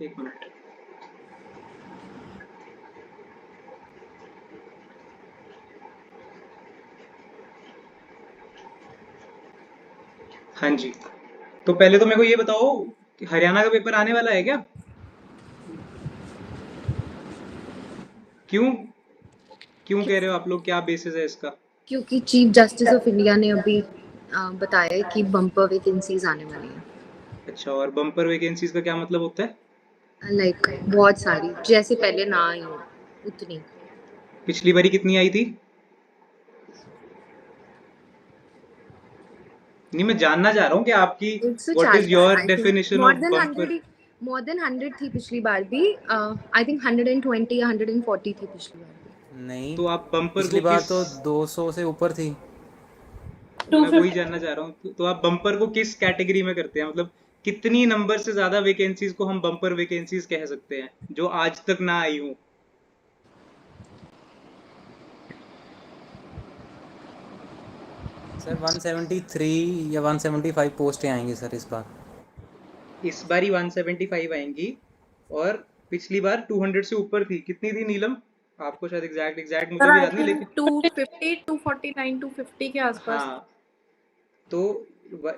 एक मिनट। हाँ जी। तो पहले तो मेरे को ये बताओ कि हरियाणा का पेपर आने वाला है क्या? क्यों? क्यों कह रहे हो आप लोग, क्या बेसिस है इसका? क्योंकि चीफ जस्टिस ऑफ इंडिया ने अभी बताया है कि बम्पर वैकेंसीज आने वाली हैं। अच्छा, और बम्पर वैकेंसीज का क्या मतलब होता है? लाइक बहुत सारी, जैसे पहले ना आई हो उतनी। पिछली बारी कितनी आई थी? नहीं, मैं जानना चाह रहा हूँ कि आपकी what is 140 your I think, definition more of than bumper? 100, more than 100 थी पिछली बार भी। आई थिंक 120 या 140 थी पिछली बार भी। नहीं, तो आप बम्पर को पिछली बार किस, तो 200 से ऊपर थी। तो मैं वही जानना चाह रहा हूँ, तो आप बम्पर को किस कैटेगरी में करते हैं? मतलब कितनी नंबर से ज्यादा वैकेंसीज को हम बम्पर वैकेंसीज कह सकते हैं जो आज तक ना आई हूँ? सर 173 या 175 पोस्टें आएंगी सर इस बार। इस बारी 175 आएंगी, और पिछली बार 200 से ऊपर थी। कितनी थी नीलम? आपको शायद एग्जैक्ट मुझे सर भी आई याद नहीं, थिंक लेकिन 250, 249, 250 के आसपास थी। हाँ। तो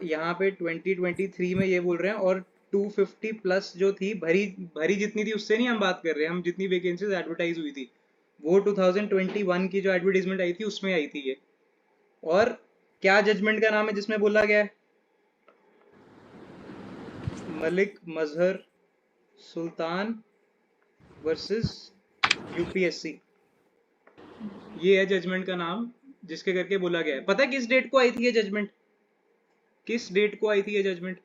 यहाँ पे 2023 में ये बोल रहे हैं, और 250 प्लस जो थी, भरी भरी जितनी थी उससे नहीं हम बात कर रहे हैं, हम जितनी वैकेंसीज एडवर्टाइज हुई थी वो 2021 की जो एडवर्टीजमेंट आई थी उसमें आई थी ये। और क्या जजमेंट का नाम है जिसमें बोला गया है? मलिक मजहर सुल्तान वर्सेस यूपीएससी, ये है जजमेंट का नाम जिसके करके बोला गया है। पता है किस डेट को आई थी ये जजमेंट? किस डेट को आई थी ये जजमेंट?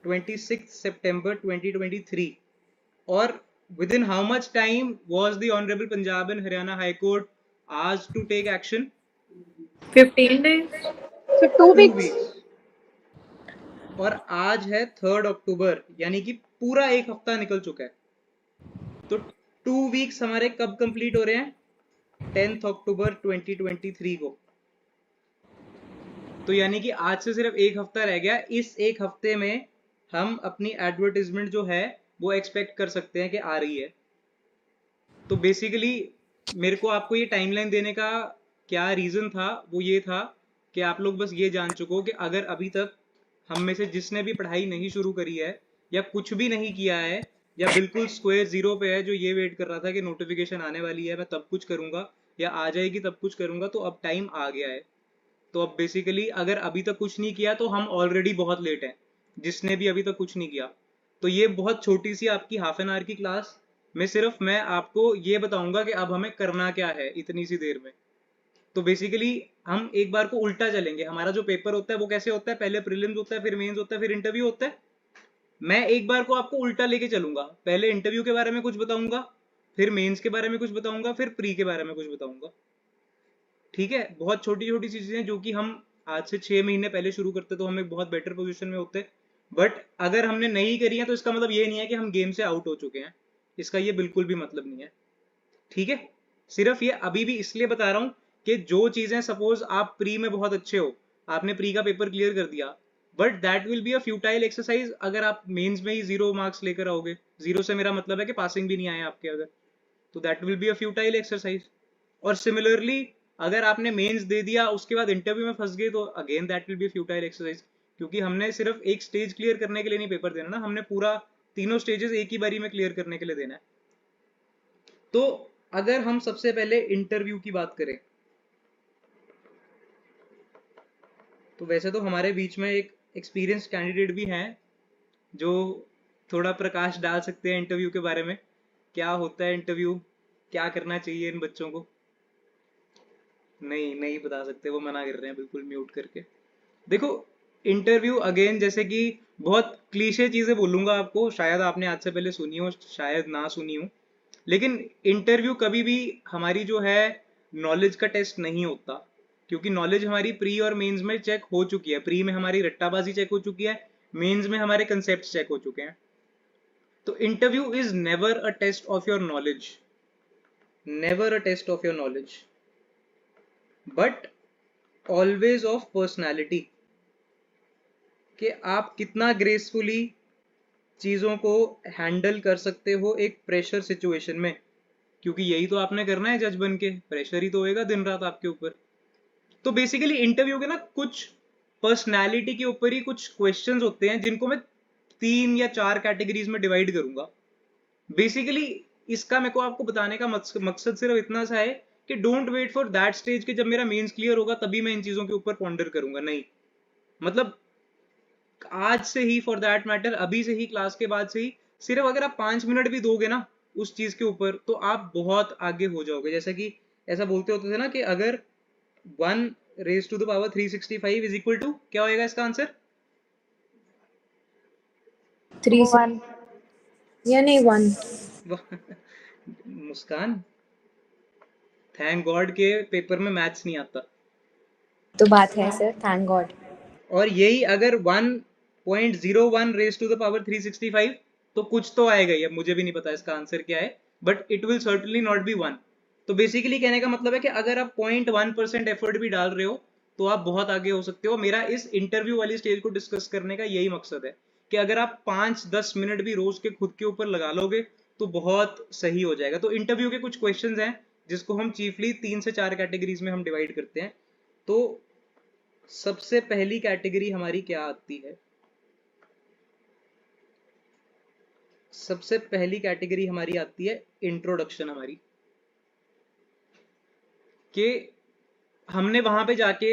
26 सितंबर 2023। और within how much time was the honorable Punjab and Haryana High Court asked to take action? 15 days। So 2 2 weeks. weeks। और आज है 3 अक्टूबर, यानी कि पूरा एक हफ्ता निकल चुका है। तो 2 वीक्स हमारे कब कंप्लीट हो रहे हैं? 10 अक्टूबर 2023 को। तो यानी कि आज से सिर्फ एक हफ्ता रह गया। इस एक हफ्ते में हम अपनी एडवर्टीजमेंट जो है वो एक्सपेक्ट कर सकते हैं कि आ रही है। तो बेसिकली मेरे को आपको ये टाइमलाइन देने का क्या रीज़न था, वो ये था कि आप लोग बस ये जान चुको कि अगर अभी तक हम में से जिसने भी पढ़ाई नहीं शुरू करी है, या कुछ भी नहीं किया है, या बिल्कुल स्क्वायर जीरो पे है, जो ये वेट कर रहा था कि नोटिफिकेशन आने वाली है मैं तब कुछ करूंगा, या आ जाएगी तब कुछ करूंगा, तो अब टाइम आ गया है। तो अब बेसिकली अगर अभी तक कुछ नहीं किया तो हम ऑलरेडी बहुत लेट हैं, जिसने भी अभी तक कुछ नहीं किया। तो ये बहुत छोटी सी आपकी हाफ एन आवर की क्लास में सिर्फ मैं आपको ये बताऊंगा कि अब हमें करना क्या है इतनी सी देर में। तो बेसिकली हम एक बार को उल्टा चलेंगे। हमारा जो पेपर होता है वो कैसे होता है? पहले प्रीलिम्स होता है, फिर मेंस होता है, फिर इंटरव्यू होता है। मैं एक बार को आपको उल्टा लेके चलूंगा। पहले इंटरव्यू के बारे में कुछ बताऊंगा, फिर मेंस के बारे में कुछ बताऊंगा, फिर प्री के बारे में कुछ बताऊंगा। ठीक है? बहुत छोटी छोटी चीजें हैं जो कि हम आज से 6 महीने पहले शुरू करते तो हम एक बहुत बेटर पोजीशन में होते। बट अगर हमने नहीं करी है तो इसका मतलब ये नहीं है कि हम गेम से आउट हो चुके हैं। इसका ये बिल्कुल भी मतलब नहीं है। ठीक है? सिर्फ ये अभी भी इसलिए बता रहा हूं कि जो चीजें, सपोज आप प्री में बहुत अच्छे हो, आपने प्री का पेपर क्लियर कर दिया, but that will be a futile exercise अगर आप मेंस में ही 0 मार्क्स लेकर आओगे। जीरो से मेरा मतलब है कि पासिंग भी नहीं आए आपके अगर, तो that will be a futile exercise. और सिमिलरली अगर आपने मेंस दे दिया उसके बाद इंटरव्यू में फंस गए तो again that will be futile exercise. क्योंकि हमने सिर्फ एक स्टेज क्लियर करने के लिए नहीं पेपर देना ना, हमने पूरा तीनों स्टेजेस एक ही बारी में क्लियर करने के लिए देना है। तो अगर हम सबसे पहले इंटरव्यू की बात करें, तो वैसे तो हमारे बीच में एक एक्सपीरियंस कैंडिडेट भी हैं जो थोड़ा प्रकाश डाल सकते हैं इंटरव्यू के बारे में। क्या होता है इंटरव्यू, क्या करना चाहिए इन बच्चों को? नहीं, नहीं बता सकते, वो मना कर रहे हैं बिल्कुल म्यूट करके। देखो, इंटरव्यू अगेन, जैसे कि बहुत क्लीशे चीजें बोलूंगा आपको, शायद आपने आज से पहले सुनी हो, शायद ना सुनी हो, लेकिन इंटरव्यू कभी भी हमारी जो है नॉलेज का टेस्ट नहीं होता। क्योंकि नॉलेज हमारी प्री और मेंस में चेक हो चुकी है। प्री में हमारी रट्टाबाजी चेक हो चुकी है, मेंस में हमारे कंसेप्ट चेक हो चुके हैं। तो interview is never a test of your knowledge, never a test of your knowledge, but always of personality. कि आप कितना ग्रेसफुली चीज़ों को हैंडल कर सकते हो एक प्रेशर सिचुएशन में, क्योंकि यही तो आपने करना है जज बन के, प्रेशर ही तो होएगा दिन रात आपके ऊपर। तो बेसिकली इंटरव्यू के ना कुछ पर्सनैलिटी के ऊपर ही कुछ क्वेश्चंस होते हैं जिनको मैं 3 या 4 कैटेगरीज में डिवाइड करूंगा। बेसिकली इसका मेरे को आपको बताने का मकसद सिर्फ इतना सा है कि don't wait for that stage कि जब मेरा मेंस क्लियर होगा तभी मैं इन चीजों के ऊपर पॉन्डर करूंगा, नहीं। मतलब आज से ही, फॉर दैट मैटर अभी से ही, क्लास के बाद से ही, सिर्फ अगर आप 5 मिनट भी दोगे ना उस चीज के ऊपर तो आप बहुत आगे हो जाओगे। जैसा कि ऐसा बोलते होते थे ना कि अगर 1 raise to the power 365 is equal to, क्या होएगा इसका आंसर? 3 1 या नहीं 1। मुस्कान, थैंक गॉड के पेपर में मैथ्स नहीं आता। तो बात है सर, थैंक गॉड। और यही अगर 1.01 रेज टू द पावर 365 तो कुछ तो आएगा ही। अब मुझे भी नहीं पता इसका आंसर क्या है, but it will certainly not be 1। तो बेसिकली कहने का मतलब है कि अगर आप 0.1% एफर्ट भी डाल रहे हो तो आप बहुत आगे हो सकते हो। मेरा इस इंटरव्यू वाली स्टेज को डिस्कस करने का यही मकसद है कि अगर आप 5-10 मिनट भी रोज के खुद के ऊपर लगा लोगे तो बहुत सही हो जाएगा। तो इंटरव्यू के कुछ क्वेश्चंस हैं जिसको हम चीफली 3 से 4 कैटेगरीज में हम डिवाइड करते हैं। तो सबसे पहली कैटेगरी हमारी क्या आती है? सबसे पहली कैटेगरी हमारी आती है इंट्रोडक्शन हमारी, कि हमने वहां पे जाके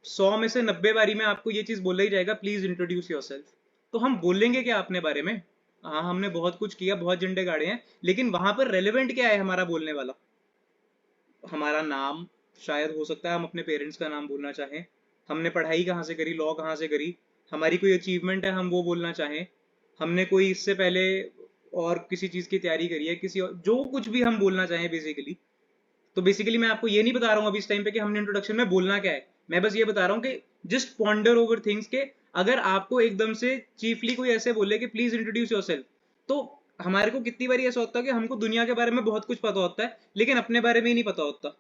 100 में से 90 बारी में आपको ये चीज बोला ही जाएगा, प्लीज इंट्रोड्यूस योरसेल्फ। तो हम बोलेंगे क्या अपने बारे में? हाँ, हमने बहुत कुछ किया, बहुत झंडे गाड़े हैं, लेकिन वहां पर रेलेवेंट क्या है हमारा बोलने वाला? हमारा नाम, शायद हो सकता है हम अपने पेरेंट्स का नाम बोलना चाहें, हमने पढ़ाई कहाँ से करी, लॉ कहाँ से करी, हमारी कोई अचीवमेंट है हम वो बोलना चाहें, हमने कोई इससे पहले और किसी चीज की तैयारी करी है, किसी और, जो कुछ भी हम बोलना चाहें बेसिकली। तो बेसिकली मैं आपको ये नहीं बता रहा हूँ अभी इस टाइम पे कि हमने इंट्रोडक्शन में बोलना क्या है, मैं बस ये बता रहा हूँ कि जस्ट पॉन्डर ओवर थिंग्स के अगर आपको एकदम से चीफली कोई ऐसे बोले कि प्लीज इंट्रोड्यूस योरसेल्फ, तो हमारे को कितनी बार ऐसा होता है कि हमको दुनिया के बारे में बहुत कुछ पता होता है लेकिन अपने बारे में ही नहीं पता होता।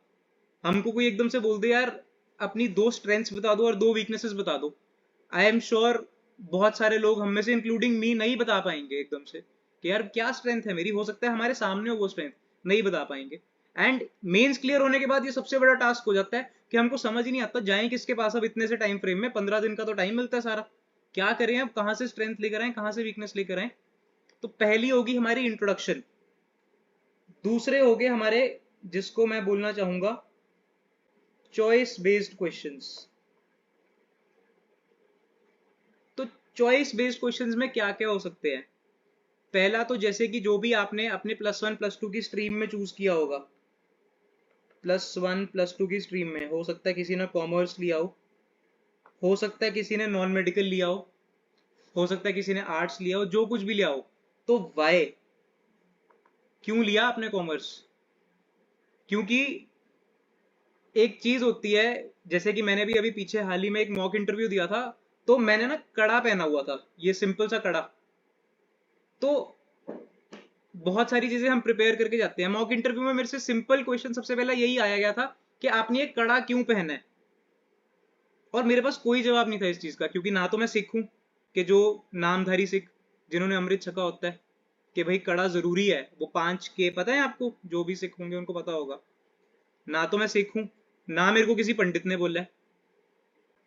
हमको कोई एकदम से बोल दे यार अपनी 2 स्ट्रेंथ्स बता दो और 2 वीकनेसेस बता दो, आई एम श्योर बहुत सारे लोग हम में से इंक्लूडिंग मी नहीं बता पाएंगे एकदम से कि यार क्या स्ट्रेंथ है मेरी। हो सकता है हमारे सामने हो वो स्ट्रेंथ, नहीं बता पाएंगे। एंड मेंस क्लियर होने के बाद ये सबसे बड़ा टास्क हो जाता है कि हमको समझ ही नहीं आता जाएं किसके पास। अब इतने से टाइम फ्रेम में 15 दिन का तो टाइम मिलता है सारा, क्या करें अब, कहां से स्ट्रेंथ लेकर आए, कहां से वीकनेस लेकर आए। तो पहली होगी हमारी इंट्रोडक्शन। दूसरे होंगे हमारे, जिसको मैं बोलना चाहूंगा चॉइस बेस्ड क्वेश्चंस। तो चॉइस बेस्ड क्वेश्चंस में क्या क्या हो सकते हैं? पहला तो जैसे कि जो भी आपने अपने +1 +2 की स्ट्रीम में चूज किया होगा, +1 +2 की स्ट्रीम में हो सकता है किसी ने कॉमर्स लिया हो सकता है किसी ने नॉन मेडिकल लिया हो सकता है किसी ने आर्ट्स लिया हो, जो कुछ भी लिया हो। तो वाई, क्यों लिया आपने कॉमर्स? क्योंकि एक चीज होती है, जैसे कि मैंने भी अभी पीछे हाल ही में एक मॉक इंटरव्यू दिया था, तो मैंने ना कड़ा पहना हुआ था, ये सिंपल सा कड़ा। तो बहुत सारी चीजें हम प्रिपेयर करके जाते हैं मॉक इंटरव्यू में। मेरे से सिंपल क्वेश्चन सबसे पहला यही आया गया था कि आपने ये कड़ा क्यों पहना है, और मेरे पास कोई जवाब नहीं था इस चीज का, क्योंकि ना तो मैं सिख हूं कि जो नामधारी सिख जिन्होंने अमृत छका होता है कि भाई कड़ा जरूरी है, वो 5 के पता है आपको, जो भी सिख होंगे उनको पता होगा। ना तो मैं सिख हूं, ना मेरे को किसी पंडित ने बोला है।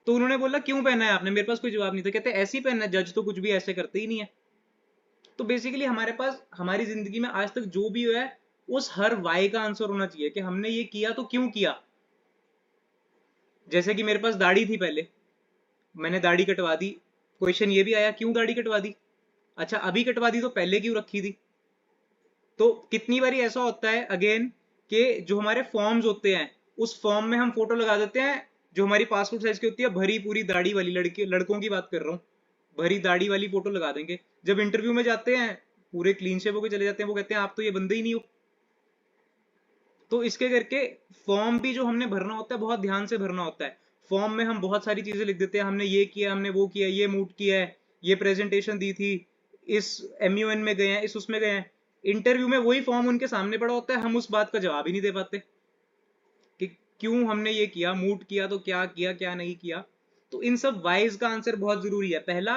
तो उन्होंने बोला क्यों पहना है आपने, मेरे पास कोई जवाब नहीं था। कहते ऐसे ही पहनना है, जज तो कुछ भी ऐसे करते ही नहीं है। तो बेसिकली हमारे पास हमारी जिंदगी में आज तक जो भी हुआ है उस हर वाई का आंसर होना चाहिए कि हमने ये किया तो क्यों किया। जैसे कि मेरे पास दाढ़ी थी पहले, मैंने दाढ़ी कटवा दी, क्वेश्चन ये भी आया क्यों दाढ़ी कटवा दी। अच्छा अभी कटवा दी तो पहले क्यों रखी थी। तो कितनी बारी ऐसा होता है अगेन कि जो हमारे फॉर्म्स होते हैं उस फॉर्म में हम फोटो लगा देते हैं जो हमारी पासपोर्ट साइज की होती है, भरी पूरी दाढ़ी वाली, लड़कों की बात कर रहा हूँ, भरी दाढ़ी वाली फोटो लगा देंगे। जब इंटरव्यू में जाते हैं पूरे क्लीन शेव होकर चले जाते हैं, वो कहते हैं आप तो ये बंदे ही नहीं हो। तो इसके करके फॉर्म भी जो हमने भरना होता है बहुत ध्यान से भरना होता है। फॉर्म में हम बहुत सारी चीजें लिख देते हैं, हमने ये किया, हमने वो किया, ये मूव किया है, ये प्रेजेंटेशन दी थी, इस MUN में गए हैं, इस उसमें गए हैं। इंटरव्यू में वही फॉर्म उनके सामने पड़ा होता है, हम उस बात का जवाब ही नहीं दे पाते कि क्यों हमने ये किया, मूव किया तो क्या किया, क्या नहीं किया। तो तो इन सब वाइज का आंसर बहुत जरूरी है। पहला,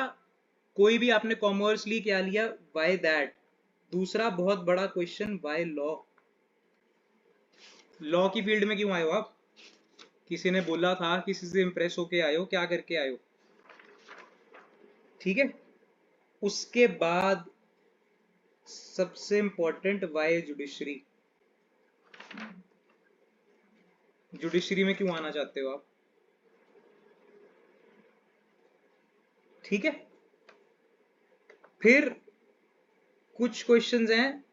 कोई भी आपने कॉमर्स ली क्या लिया, वाई दैट। दूसरा बहुत बड़ा क्वेश्चन, वाई लॉ। लॉ की फील्ड में क्यों आए हो आप? किसी ने बोला था, किसी से इंप्रेस होके आए हो, क्या करके आए हो? ठीक है। उसके बाद सबसे इंपॉर्टेंट, वाई जुडिशरी। जुडिशरी में क्यों आना चाहते हो आप? ठीक है। फिर कुछ क्वेश्चंस हैं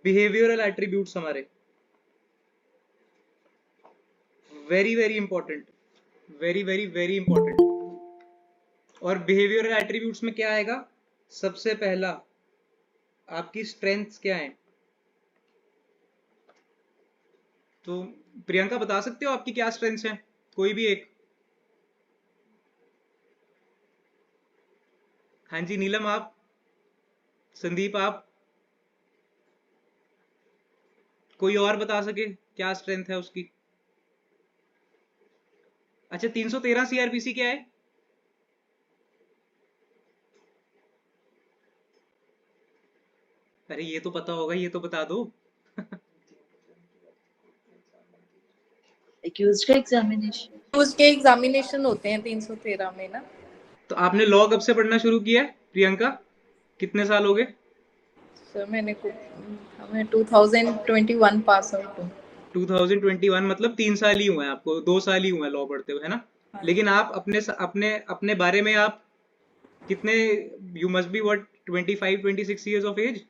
बिहेवियरल एट्रीब्यूट्स हमारे, very very important, very very very important. और बिहेवियरल एट्रीब्यूट्स में क्या आएगा? सबसे पहला, आपकी स्ट्रेंथ्स क्या है? तो प्रियंका बता सकते हो आपकी क्या स्ट्रेंथ्स हैं? कोई भी एक। हाँ जी, नीलम आप, संदीप आप, कोई और बता सके क्या स्ट्रेंथ है उसकी? अच्छा, 313 सीआरपीसी क्या है? अरे ये तो पता होगा, ये तो बता दो। एक्यूज्ड का एग्जामिनेशन, उसके एग्जामिनेशन होते हैं 313 में ना। तो आपने लॉ कब से पढ़ना शुरू किया है प्रियंका? कितने साल हो गए? सर मैं 2021 पास आउट हूँ। 2021 मतलब 3 साल ही हुए हैं आपको, 2 साल ही हुए हैं लॉ पढ़ते हुए, है ना? लेकिन आप अपने अपने अपने बारे में आप कितने, you must be what, 25-26 years of age?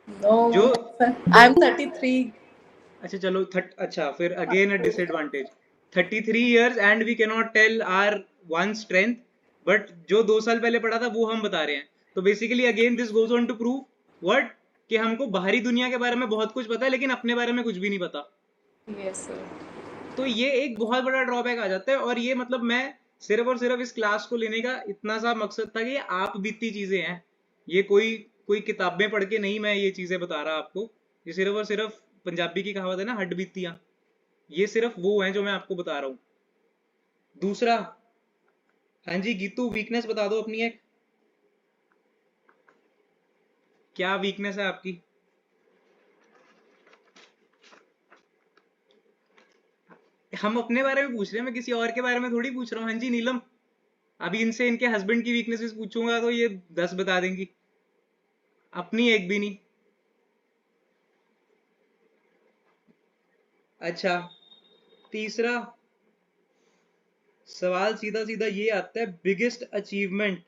No जो, सर, आई एम 33। अच्छा चलो, अच्छा फिर again a disadvantage. 33 years and we can not tell our one strength, but जो 2 साल पहले पढ़ा था वो हम बता रहे हैं। तो basically again this goes on to prove what, कि हमको बाहरी दुनिया के बारे में बहुत कुछ पता है लेकिन अपने बारे में कुछ भी नहीं पता। Yes sir. तो ये एक बहुत बड़ा ड्रॉबैक आ जाता है। और ये मतलब मैं सिर्फ और सिर्फ इस क्लास को लेने का इतना सा मकसद था कि ये आप बीती चीजें हैं, ये कोई कोई किताबें पढ़ के नहीं मैं ये चीजें बता रहा आपको। ये सिर्फ और सिर्फ, पंजाबी की कहावत है ना, हड्ड बीतियां, ये सिर्फ वो हैं जो मैं आपको बता रहा हूँ। दूसरा, हाँ जी गीतू, वीकनेस बता दो अपनी एक, क्या वीकनेस है आपकी? हम अपने बारे में पूछ रहे हैं, मैं किसी और के बारे में थोड़ी पूछ रहा हूँ। हाँ जी नीलम, अभी इनसे इनके हस्बैंड की वीकनेसेस पूछूंगा तो ये 10 बता देंगी, अपनी एक भी नहीं। अच्छा, तीसरा सवाल सीधा सीधा ये आता है, बिगेस्ट अचीवमेंट।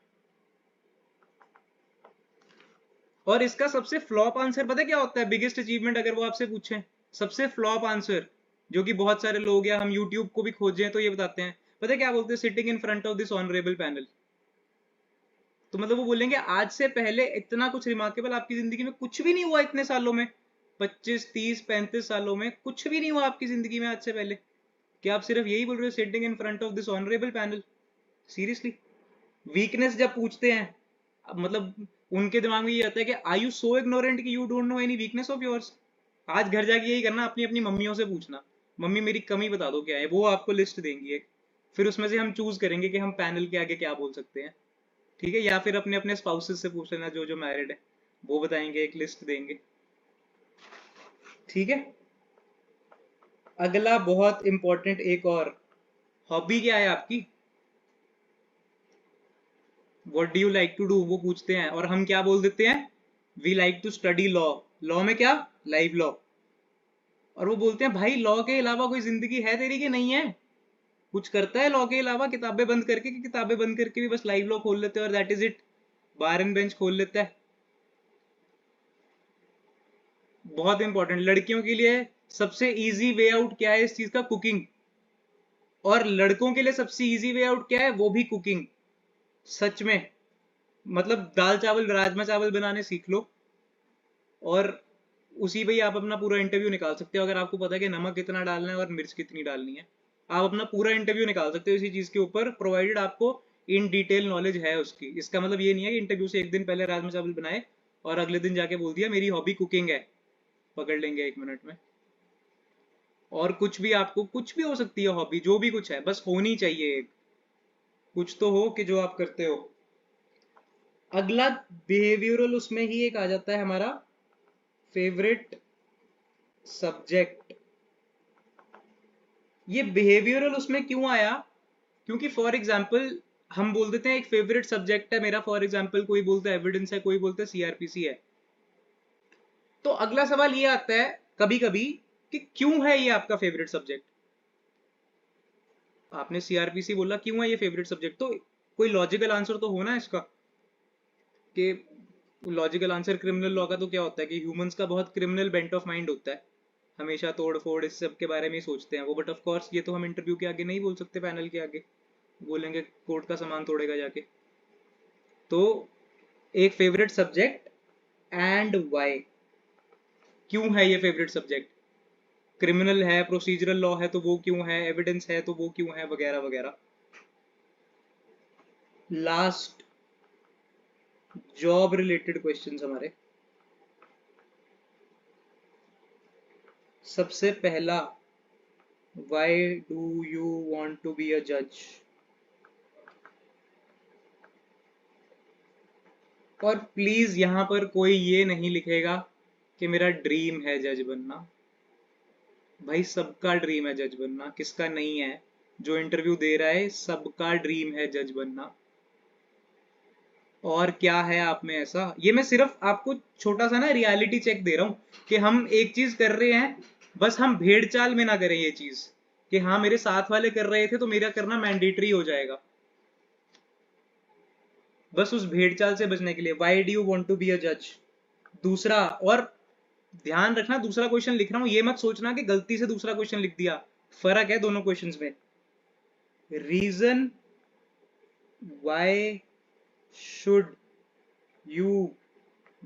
और इसका सबसे फ्लॉप आंसर पता है क्या होता है? बिगेस्ट अचीवमेंट अगर वो आपसे पूछें, सबसे फ्लॉप आंसर जो कि बहुत सारे लोग, या हम यूट्यूब को भी खोजें तो ये बताते हैं, पता है क्या बोलते हैं? Sitting in front of this honourable panel. तो मतलब वो बोलेंगे आज से पहले इतना कुछ रिमार्केबल आपकी जिंदगी में कुछ भी नहीं हुआ इतने सालों में, 25 30 35 सालों में कुछ भी नहीं हुआ आपकी जिंदगी में आज से पहले, कि आप सिर्फ यही बोल रहे हो, sitting in front of this honourable panel. Seriously, weakness जब पूछते हैं, अब मतलब उनके दिमाग में ये आता है कि आई यू सो इग्नोरेंट कि you don't know any weakness of yours. आज घर जाके यही करना, अपनी अपनी मम्मियों से पूछना, मम्मी मेरी कमी बता दो क्या है, वो आपको लिस्ट देंगी एक, फिर उसमें से हम चूज करेंगे कि हम पैनल के आगे क्या बोल सकते हैं। ठीक है, या फिर अपने अपने स्पाउसेस से पूछ लेना, जो जो मैरिड है वो बताएंगे, एक लिस्ट देंगे। ठीक है। अगला बहुत इंपॉर्टेंट एक और, हॉबी क्या है आपकी? What do you like to do, वो पूछते हैं, और हम क्या बोल देते हैं? We like to study law. Law में क्या? Live law. और वो बोलते हैं भाई लॉ के अलावा कोई जिंदगी है तेरी कि नहीं है? कुछ करता है लॉ के अलावा किताबें बंद करके? कि किताबें बंद करके भी बस लाइव लॉ खोल लेते हैं और that is it, bar and bench खोल लेता है। बहुत इंपॉर्टेंट, लड़कियों के लिए सबसे इजी वे आउट क्या है इस चीज का? कुकिंग। और लड़कों के लिए सबसे इजी वे आउट क्या है? वो भी कुकिंग। सच में, मतलब दाल चावल राजमा चावल बनाने सीख लो, और उसी पे ही आप अपना पूरा इंटरव्यू निकाल सकते हो। अगर आपको पता है कि नमक कितना डालना है और मिर्च कितनी डालनी है, आप अपना पूरा इंटरव्यू निकाल सकते हो इसी चीज के ऊपर, प्रोवाइडेड आपको इन डिटेल नॉलेज है उसकी। इसका मतलब ये नहीं है कि इंटरव्यू से एक दिन पहले राजमा चावल बनाए और अगले दिन जाके बोल दिया मेरी हॉबी कुकिंग है, पकड़ लेंगे 1 मिनट में। और कुछ भी, आपको कुछ भी हो सकती है हॉबी, जो भी कुछ है, बस होनी चाहिए एक। कुछ तो हो कि जो आप करते हो। अगला बिहेवियरल, उसमें ही एक आ जाता है हमारा फेवरेट सब्जेक्ट। ये बिहेवियरल उसमें क्यों आया? क्योंकि फॉर एग्जाम्पल हम बोल देते हैं एक फेवरेट सब्जेक्ट है मेरा, फॉर एग्जाम्पल कोई बोलता है एविडेंस है, कोई बोलता है सीआरपीसी है। तो अगला सवाल ये आता है कभी कभी कि क्यों है ये आपका फेवरेट सब्जेक्ट? आपने सीआरपीसी बोला, क्यों है ये फेवरेट सब्जेक्ट? तो कोई लॉजिकल आंसर तो होना इसका, कि लॉजिकल आंसर क्रिमिनल लॉ का तो क्या होता है कि ह्यूमंस का बहुत क्रिमिनल बेंट ऑफ माइंड होता है, हमेशा तोड़ फोड़ इस सब के बारे में ही सोचते हैं वो। बट ऑफ कोर्स ये तो हम इंटरव्यू के आगे नहीं बोल सकते, पैनल के आगे बोलेंगे कोर्ट का सामान तोड़ेगा जाके। तो एक फेवरेट सब्जेक्ट एंड व्हाई, क्यों है ये फेवरेट सब्जेक्ट? क्रिमिनल है, प्रोसीजरल लॉ है तो वो क्यों है, एविडेंस है तो वो क्यों है, वगैरह वगैरह। लास्ट जॉब रिलेटेड क्वेश्चंस हमारे। सबसे पहला, why do you want to be a जज? और प्लीज यहां पर कोई ये नहीं लिखेगा कि मेरा ड्रीम है जज बनना। भाई सबका ड्रीम है जज बनना, किसका नहीं है? जो इंटरव्यू दे रहा है सबका ड्रीम है जज बनना। और क्या है आप में ऐसा? ये मैं सिर्फ आपको छोटा सा ना रियलिटी चेक दे रहा हूं कि हम एक चीज कर रहे हैं, बस हम भेड़ चाल में ना करें ये चीज कि हाँ मेरे साथ वाले कर रहे थे तो मेरा करना मैंडेटरी हो जाएगा। बस उस भेड़ चाल से बचने के लिए, why do you want to be a जज। दूसरा, और ध्यान रखना दूसरा क्वेश्चन लिख रहा हूं, ये मत सोचना कि गलती से दूसरा क्वेश्चन लिख दिया, फर्क है दोनों क्वेश्चंस में। Reason why should you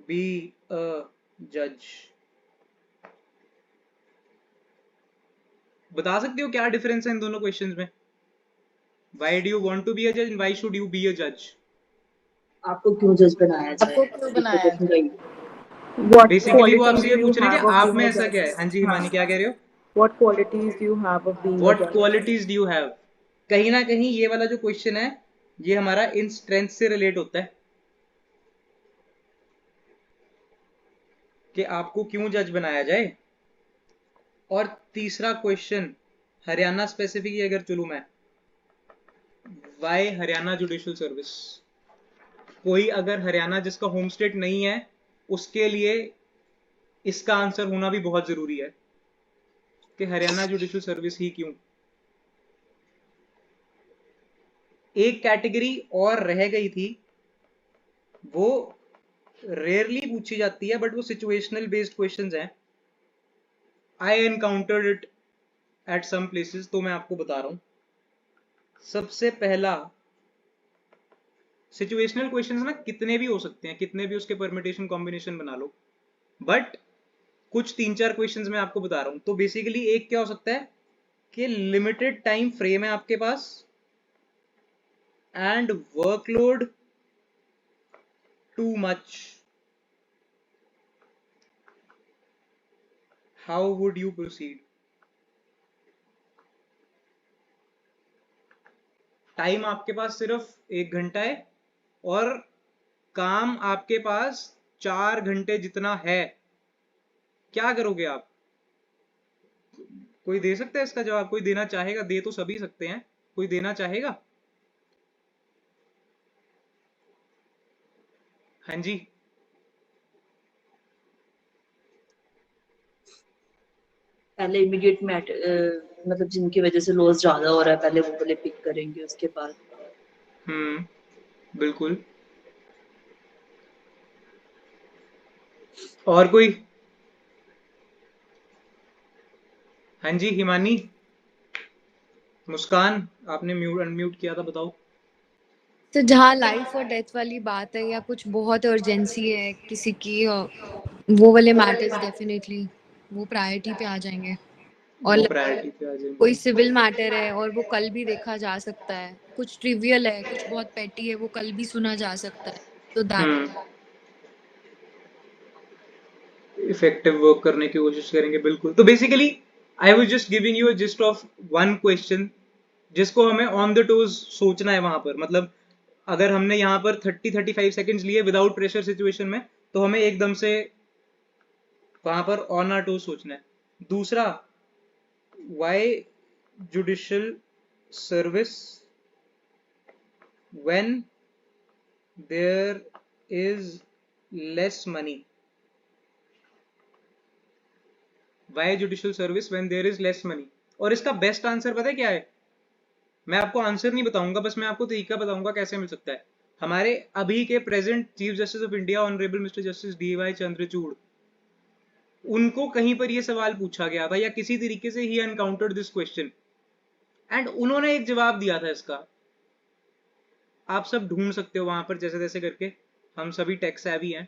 be a जज। बता सकते हो क्या डिफरेंस है इन दोनों क्वेश्चंस में? Why do you want to be a जज and why should you be a जज। आपको क्यों जज बनाया जाए? आपको क्यों एक तो बनाया क्वेश्चन जाए? वही। What बेसिकली वो qualities आपसे do ये you पूछ रहे हैं have कि of आप being में a ऐसा क्या judge? है। हाँ जी हाँ. हिमानी, क्या कह रहे हो? What qualities do you have of being a what judge? Qualities do you have? कहीं ना कहीं ये वाला जो क्वेश्चन है ये हमारा इन स्ट्रेंथ से रिलेट होता है कि आपको क्यों जज बनाया जाए। और तीसरा क्वेश्चन हरियाणा स्पेसिफिक ही अगर चलूं मैं, वाई हरियाणा जुडिशियल सर्विस। कोई अगर हरियाणा जिसका होम स्टेट नहीं है उसके लिए इसका आंसर होना भी बहुत जरूरी है कि हरियाणा जुडिशियल सर्विस ही क्यों। एक कैटेगरी और रह गई थी, वो रेयरली पूछी जाती है बट वो सिचुएशनल बेस्ड क्वेश्चंस हैं। I encountered it at some places, तो मैं आपको बता रहा हूं। सबसे पहला, सिचुएशनल क्वेश्चंस ना कितने भी हो सकते हैं, कितने भी उसके परमिटेशन कॉम्बिनेशन बना लो, बट कुछ 3-4 क्वेश्चंस मैं आपको बता रहा हूं। तो बेसिकली एक क्या हो सकता है कि लिमिटेड टाइम फ्रेम है आपके पास and workload too much, how would you proceed? Time आपके पास सिर्फ 1 घंटा है और काम आपके पास 4 घंटे जितना है। क्या करोगे आप? कोई दे सकता है इसका जवाब? कोई देना चाहेगा? दे तो सभी सकते हैं, कोई देना चाहेगा? हाँ जी। पहले इमीडिएट मतलब जिनकी वजह से लॉस ज्यादा हो रहा है पहले वो वाले पिक करेंगे, उसके बाद बिल्कुल। और कोई? हाँ जी हिमानी, मुस्कान, आपने म्यूट अनम्यूट किया था, बताओ। तो जहाँ लाइफ और डेथ वाली बात है या कुछ बहुत अर्जेंसी है किसी की, वो वाले मैटर्स डेफिनेटली वो प्रायोरिटी पे आ जाएंगे। और वो प्रायोरिटी पे आ कोई जाएंगे। सिविल मैटर है और वो कल भी देखा जा सकता है, कुछ ट्रिवियल है, कुछ बहुत पेटी है, वो कल भी सुना जा सकता है। तो दैट इफेक्टिव वर्क करने की कोशिश करेंगे, बिल्कुल। तो basically I was just giving you a gist of one question जिसको हमें ऑन द टोज सोचना है वहां पर। मतलब अगर हमने यहाँ पर 30-35 सेकंड्स लिए विदाउट प्रेशर सिचुएशन में, तो हमें एकदम से वहां पर ऑन आर टोज सोचना है। दूसरा, why judicial service when there is less money. Why judicial service when there is less money. और इसका बेस्ट आंसर पता है क्या है? मैं आपको आंसर नहीं बताऊंगा, बस मैं आपको तरीका बताऊंगा कैसे मिल सकता है। हमारे अभी के present chief justice of India honourable mister justice DY Chandrachud, उनको कहीं पर यह सवाल पूछा गया था या किसी तरीके से ही एनकाउंटर्ड दिस क्वेश्चन एंड उन्होंने एक जवाब दिया था इसका। आप सब ढूंढ सकते हो वहां पर जैसे तैसे करके, हम सभी टेक सेवी हैं,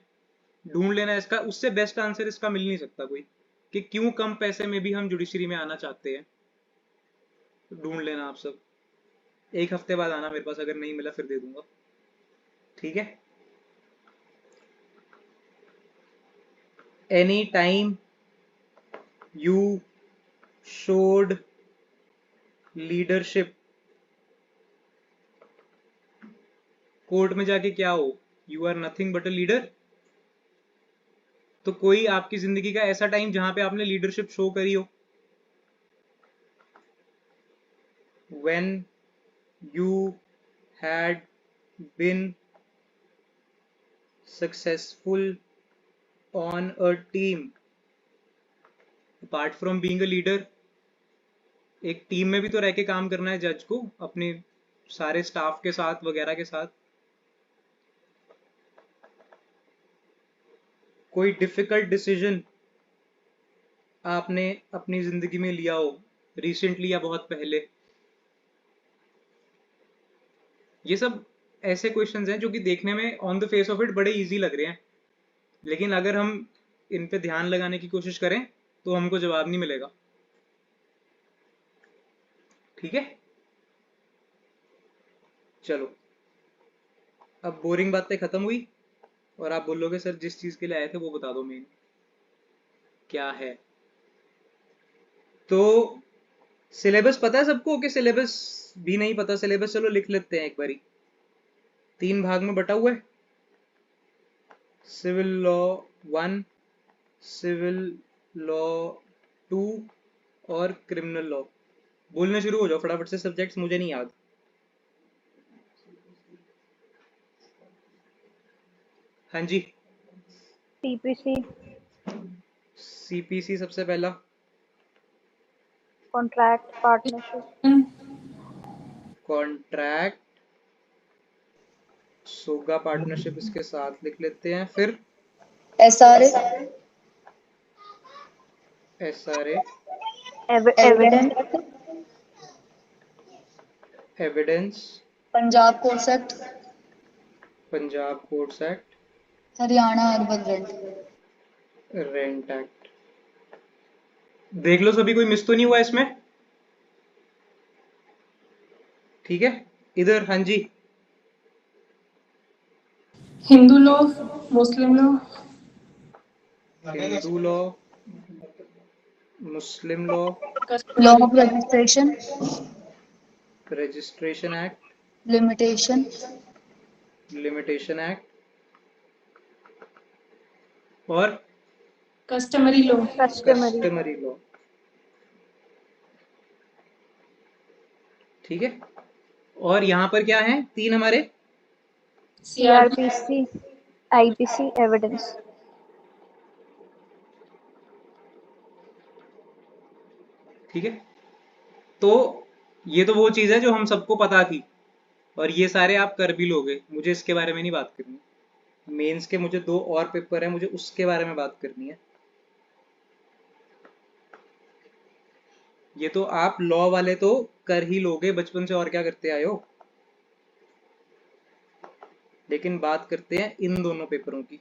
ढूंढ लेना इसका। उससे बेस्ट आंसर इसका मिल नहीं सकता कोई, कि क्यों कम पैसे में भी हम जुडिशरी में आना चाहते हैं। ढूंढ लेना आप सब, एक हफ्ते बाद आना मेरे पास, अगर नहीं मिला फिर दे दूंगा, ठीक है। Any time you showed leadership, court में जाके क्या हो? You are nothing but a leader. तो कोई आपकी जिंदगी का ऐसा टाइम जहां पे आपने लीडरशिप शो करी हो? when you had been successful on a team apart from being a leader। एक टीम में भी तो रह के काम करना है जज को, अपने सारे स्टाफ के साथ वगैरह के साथ। कोई डिफिकल्ट डिसीजन आपने अपनी जिंदगी में लिया हो रिसेंटली या बहुत पहले। ये सब ऐसे क्वेश्चंस हैं जो कि देखने में on the face of it बड़े इजी लग रहे हैं, लेकिन अगर हम इन पे ध्यान लगाने की कोशिश करें तो हमको जवाब नहीं मिलेगा, ठीक है। चलो, अब बोरिंग बातें खत्म हुई और आप बोलोगे सर जिस चीज के लिए आए थे वो बता दो मेन क्या है। तो सिलेबस पता है सबको कि सिलेबस भी नहीं पता? सिलेबस चलो लिख लेते हैं एक बारी। 3 भाग में बटा हुआ है, सिविल लॉ 1, सिविल लॉ 2 और क्रिमिनल लॉ। बोलने शुरू हो जाओ फटाफट से, सब्जेक्ट्स मुझे नहीं याद। हाँ जी। CPC, CPC सबसे पहला, contract, partnership, कॉन्ट्रैक्ट, सोगा पार्टनरशिप इसके साथ लिख लेते हैं। फिर SRA, SRA, evidence, evidence, Punjab courts act, Punjab courts act, Haryana urban rent. Rent act. देख लो सभी, कोई मिस तो नहीं हुआ इसमें? ठीक है, इधर हाँ जी। Hindu law, Muslim law, Hindu law, Muslim law, law of registration, registration act, limitation, limitation act और customary law, customary, customary law, ठीक है। और यहाँ पर क्या है? 3 हमारे, CRPC, IPC, evidence, ठीक है। तो ये तो वो चीज है जो हम सबको पता थी और ये सारे आप कर भी लोगे, मुझे इसके बारे में नहीं बात करनी। मेंस के मुझे 2 और पेपर है, मुझे उसके बारे में बात करनी है। ये तो आप लॉ वाले तो कर ही लोगे बचपन से, और क्या करते आए हो। लेकिन बात करते हैं इन दोनों पेपरों की।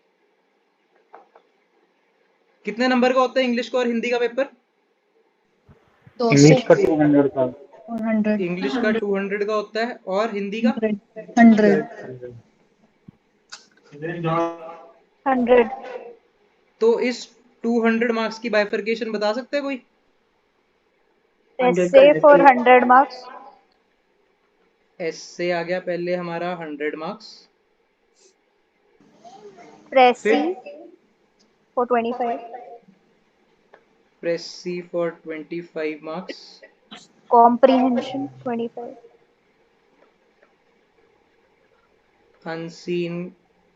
कितने नंबर का होता है इंग्लिश का और हिंदी का पेपर? 200, इंग्लिश का 200 का, 100, इंग्लिश का 200 का होता है और हिंदी का 100। 100, तो इस 200 मार्क्स की बाइफरकेशन बता सकते हैं कोई? 100 essay का for essay, 100 marks, ऐसे आ गया पहले हमारा 100 मार्क्स, Press फिर C for 25. Precis for 25 marks, Comprehension 25. unseen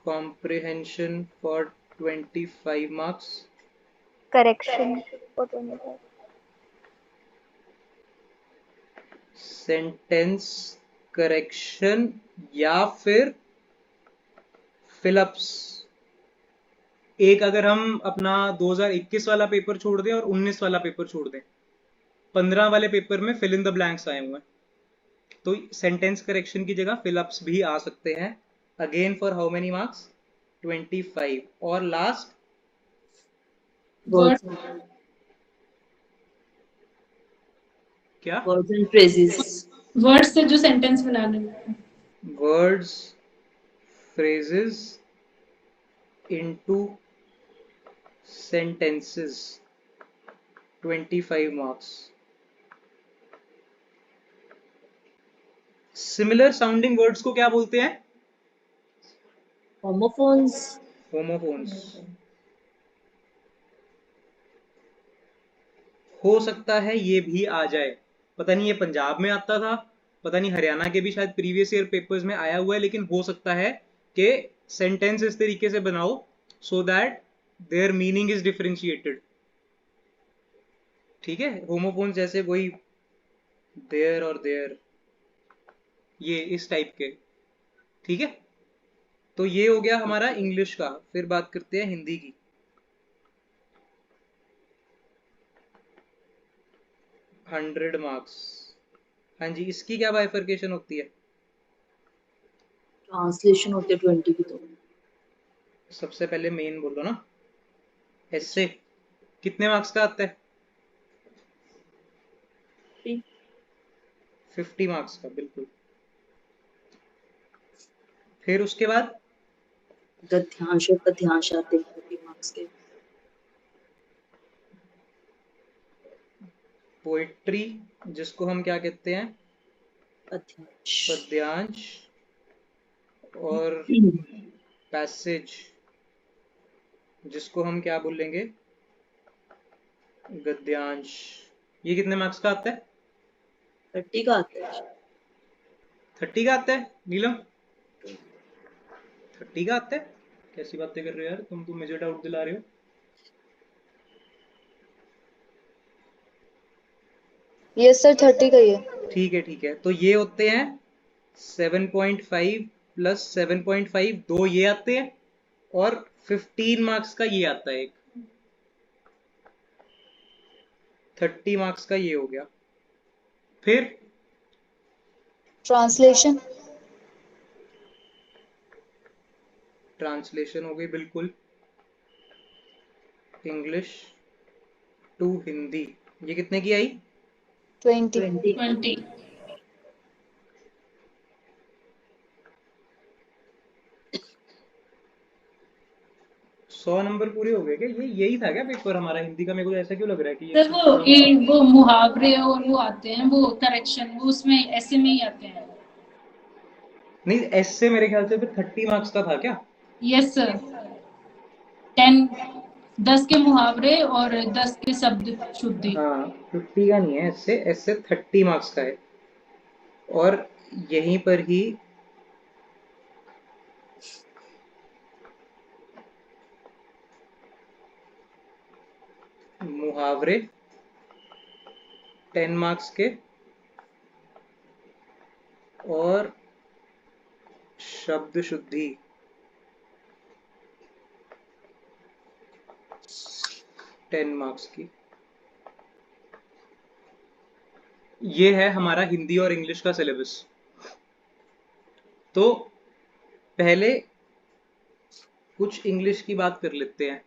comprehension for 25 marks, Correction for 25. Sentence correction या फिर फिलअप्स। एक अगर हम अपना 2021 वाला पेपर छोड़ दें और 19 वाला पेपर छोड़ दें, 15 वाले पेपर में फिल इन द ब्लैंक्स आए हुए हैं, तो सेंटेंस करेक्शन की जगह फिलअप्स भी आ सकते हैं। Again for how many marks? 25। और लास्ट वर्ड्स क्या? Words and phrases. वर्ड से जो सेंटेंस बनाने हैं। Words phrases into sentences, 25 marks। Similar sounding words को क्या बोलते हैं? होमोफोन्स। होमोफोन्स। हो सकता है ये भी आ जाए, पता नहीं ये पंजाब में आता था, पता नहीं हरियाणा के भी शायद प्रीवियस ईयर पेपर्स में आया हुआ है, लेकिन हो सकता है कि सेंटेंस इस तरीके से बनाओ so that there meaning is differentiated. ठीक है, होमोफोन जैसे वही देयर और देयर, ये इस टाइप के। ठीक है, तो ये हो गया हमारा इंग्लिश का। फिर बात करते हैं हिंदी की। Hundred marks. हाँ जी, इसकी क्या बाइफर्केशन होती है? ट्रांसलेशन होते 20 की। तो सबसे पहले मेन बोलो ना। ऐसे कितने मार्क्स का आता है? 50 मार्क्स का, बिल्कुल। फिर उसके बाद गद्यांश और पद्यांश आते हैं 30 मार्क्स के। पोएट्री, जिसको हम क्या कहते हैं? पद्यांश। पद्यांश। और पैसेज, जिसको हम क्या बोलेंगे? गद्यांश। ये कितने मार्क्स का आता है? 30 का आता है। 30 का आता है नीलम? 30 का आता है? कैसी बातें कर रहे हो यार तुम, तो मुझे डाउट दिला रहे हो। यस सर 30 का ही है। ठीक है, तो ये होते हैं 7.5 प्लस 7.5, दो ये आते हैं, और 15 मार्क्स का ये आता है एक। 30 मार्क्स का ये हो गया। फिर ट्रांसलेशन। ट्रांसलेशन हो गई, बिल्कुल। इंग्लिश टू हिंदी, ये कितने की आई? 20। 20। 100 नंबर पूरे हो गए क्या? ये यही था क्या पेपर हमारा हिंदी का? मेरे को ऐसा क्यों लग रहा है कि सर वो मुहावरे और वो आते हैं, वो करेक्शन, वो उसमें ऐसे में ही आते हैं। नहीं, ऐसे मेरे ख्याल से फिर 30 मार्क्स का था क्या? Yes sir. 10 के मुहावरे और 10 के शब्द शुद्धि। हाँ, 50 का नहीं है, ऐसे ऐसे 30 मार्क्स का है। और यहीं पर ही मुहावरे 10 मार्क्स के, और शब्द शुद्धि 10 मार्क्स की। ये है हमारा हिंदी और इंग्लिश का सिलेबस। तो पहले कुछ इंग्लिश की बात कर लेते हैं।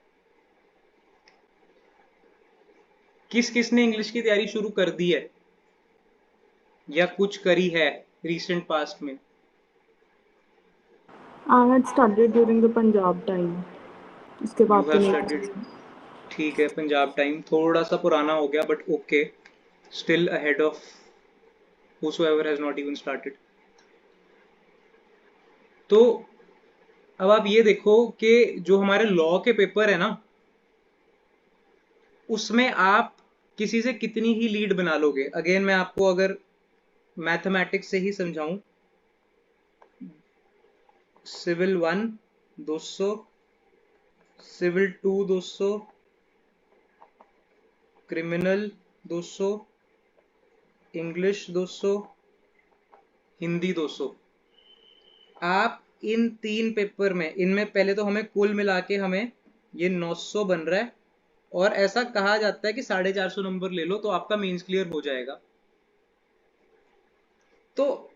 किस किस ने इंग्लिश की तैयारी शुरू कर दी है या कुछ करी है रिसेंट पास्ट में? I had studied during the Punjab time. उसके यू बाद तो हैव नहीं स्टडीड। ठीक है, पंजाब टाइम थोड़ा सा पुराना हो गया, but okay, still ahead of whosoever has not even started। तो अब आप ये देखो कि जो हमारे लॉ के पेपर है ना, उसमें आप किसी से कितनी ही लीड बना लोगे। अगेन मैं आपको अगर मैथमेटिक्स से ही समझाऊं, civil 1 200, civil 2 200, criminal 200, English 200, Hindi 200। आप इन 3 पेपर में, इनमें पहले तो हमें कुल मिला के हमें ये 900 बन रहा है, और ऐसा कहा जाता है कि 450 नंबर ले लो तो आपका मेंस क्लियर हो जाएगा। तो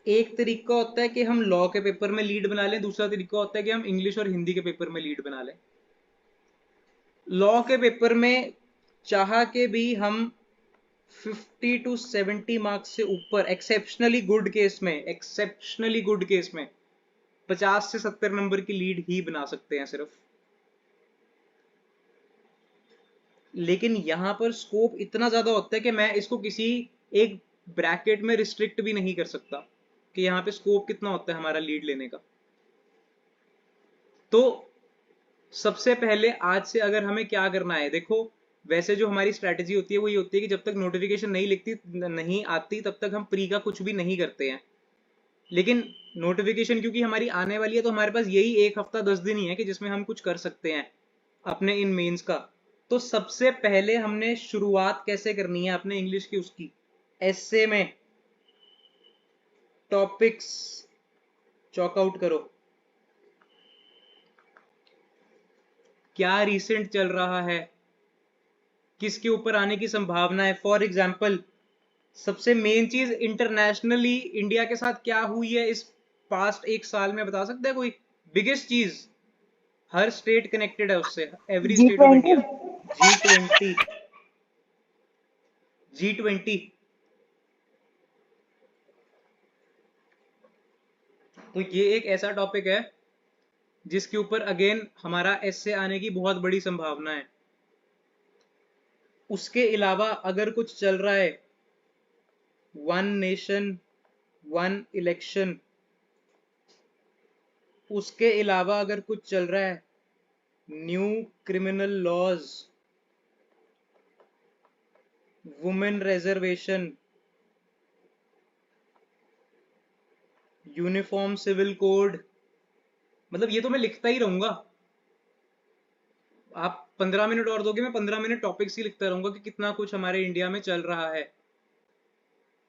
एक तरीका होता है कि हम लॉ के पेपर में लीड बना लें, दूसरा तरीका होता है कि हम इंग्लिश और हिंदी के पेपर में लीड बना लें। लॉ के पेपर में चाह के भी हम 50 to 70 मार्क्स से ऊपर, एक्सेप्शनली गुड केस में 50 से 70 नंबर की लीड ही बना सकते हैं सिर्फ। लेकिन यहां पर स्कोप इतना ज्यादा होता है कि मैं इसको किसी एक ब्रैकेट में रिस्ट्रिक्ट भी नहीं कर सकता कि यहाँ पे स्कोप कितना होता है हमारा लीड लेने का। तो सबसे पहले आज से अगर हमें क्या करना है, देखो वैसे जो हमारी स्ट्रैटेजी होती है वो ये होती है कि जब तक नोटिफिकेशन नहीं आती तब तक हम प्री का कुछ भी नहीं करते हैं। लेकिन नोटिफिकेशन क्योंकि हमारी आने वाली है, तो हमारे पास यही 1 हफ्ता 10 दिन ही है कि जिसमें हम कुछ कर सकते हैं अपने इन मेंस का। तो सबसे पहले हमने शुरुआत कैसे करनी है अपने इंग्लिश की, उसकी एस्से में टॉपिक्स चॉक आउट करो। क्या रिसेंट चल रहा है, किसके ऊपर आने की संभावना है। फॉर एग्जाम्पल सबसे मेन चीज इंटरनेशनली इंडिया के साथ क्या हुई है इस पास्ट 1 साल में, बता सकते हैं कोई बिगेस्ट चीज? हर स्टेट कनेक्टेड है उससे, every state of India. G20, G20। तो ये एक ऐसा टॉपिक है जिसके ऊपर अगेन हमारा एस्से आने की बहुत बड़ी संभावना है। उसके अलावा अगर कुछ चल रहा है, 1 नेशन 1 इलेक्शन, उसके अलावा अगर कुछ चल रहा है, new criminal laws, women reservation, uniform civil code, मतलब ये तो मैं लिखता ही रहूंगा। आप 15 मिनट और दोगे, मैं 15 मिनट टॉपिक्स ही लिखता रहूंगा कि कितना कुछ हमारे इंडिया में चल रहा है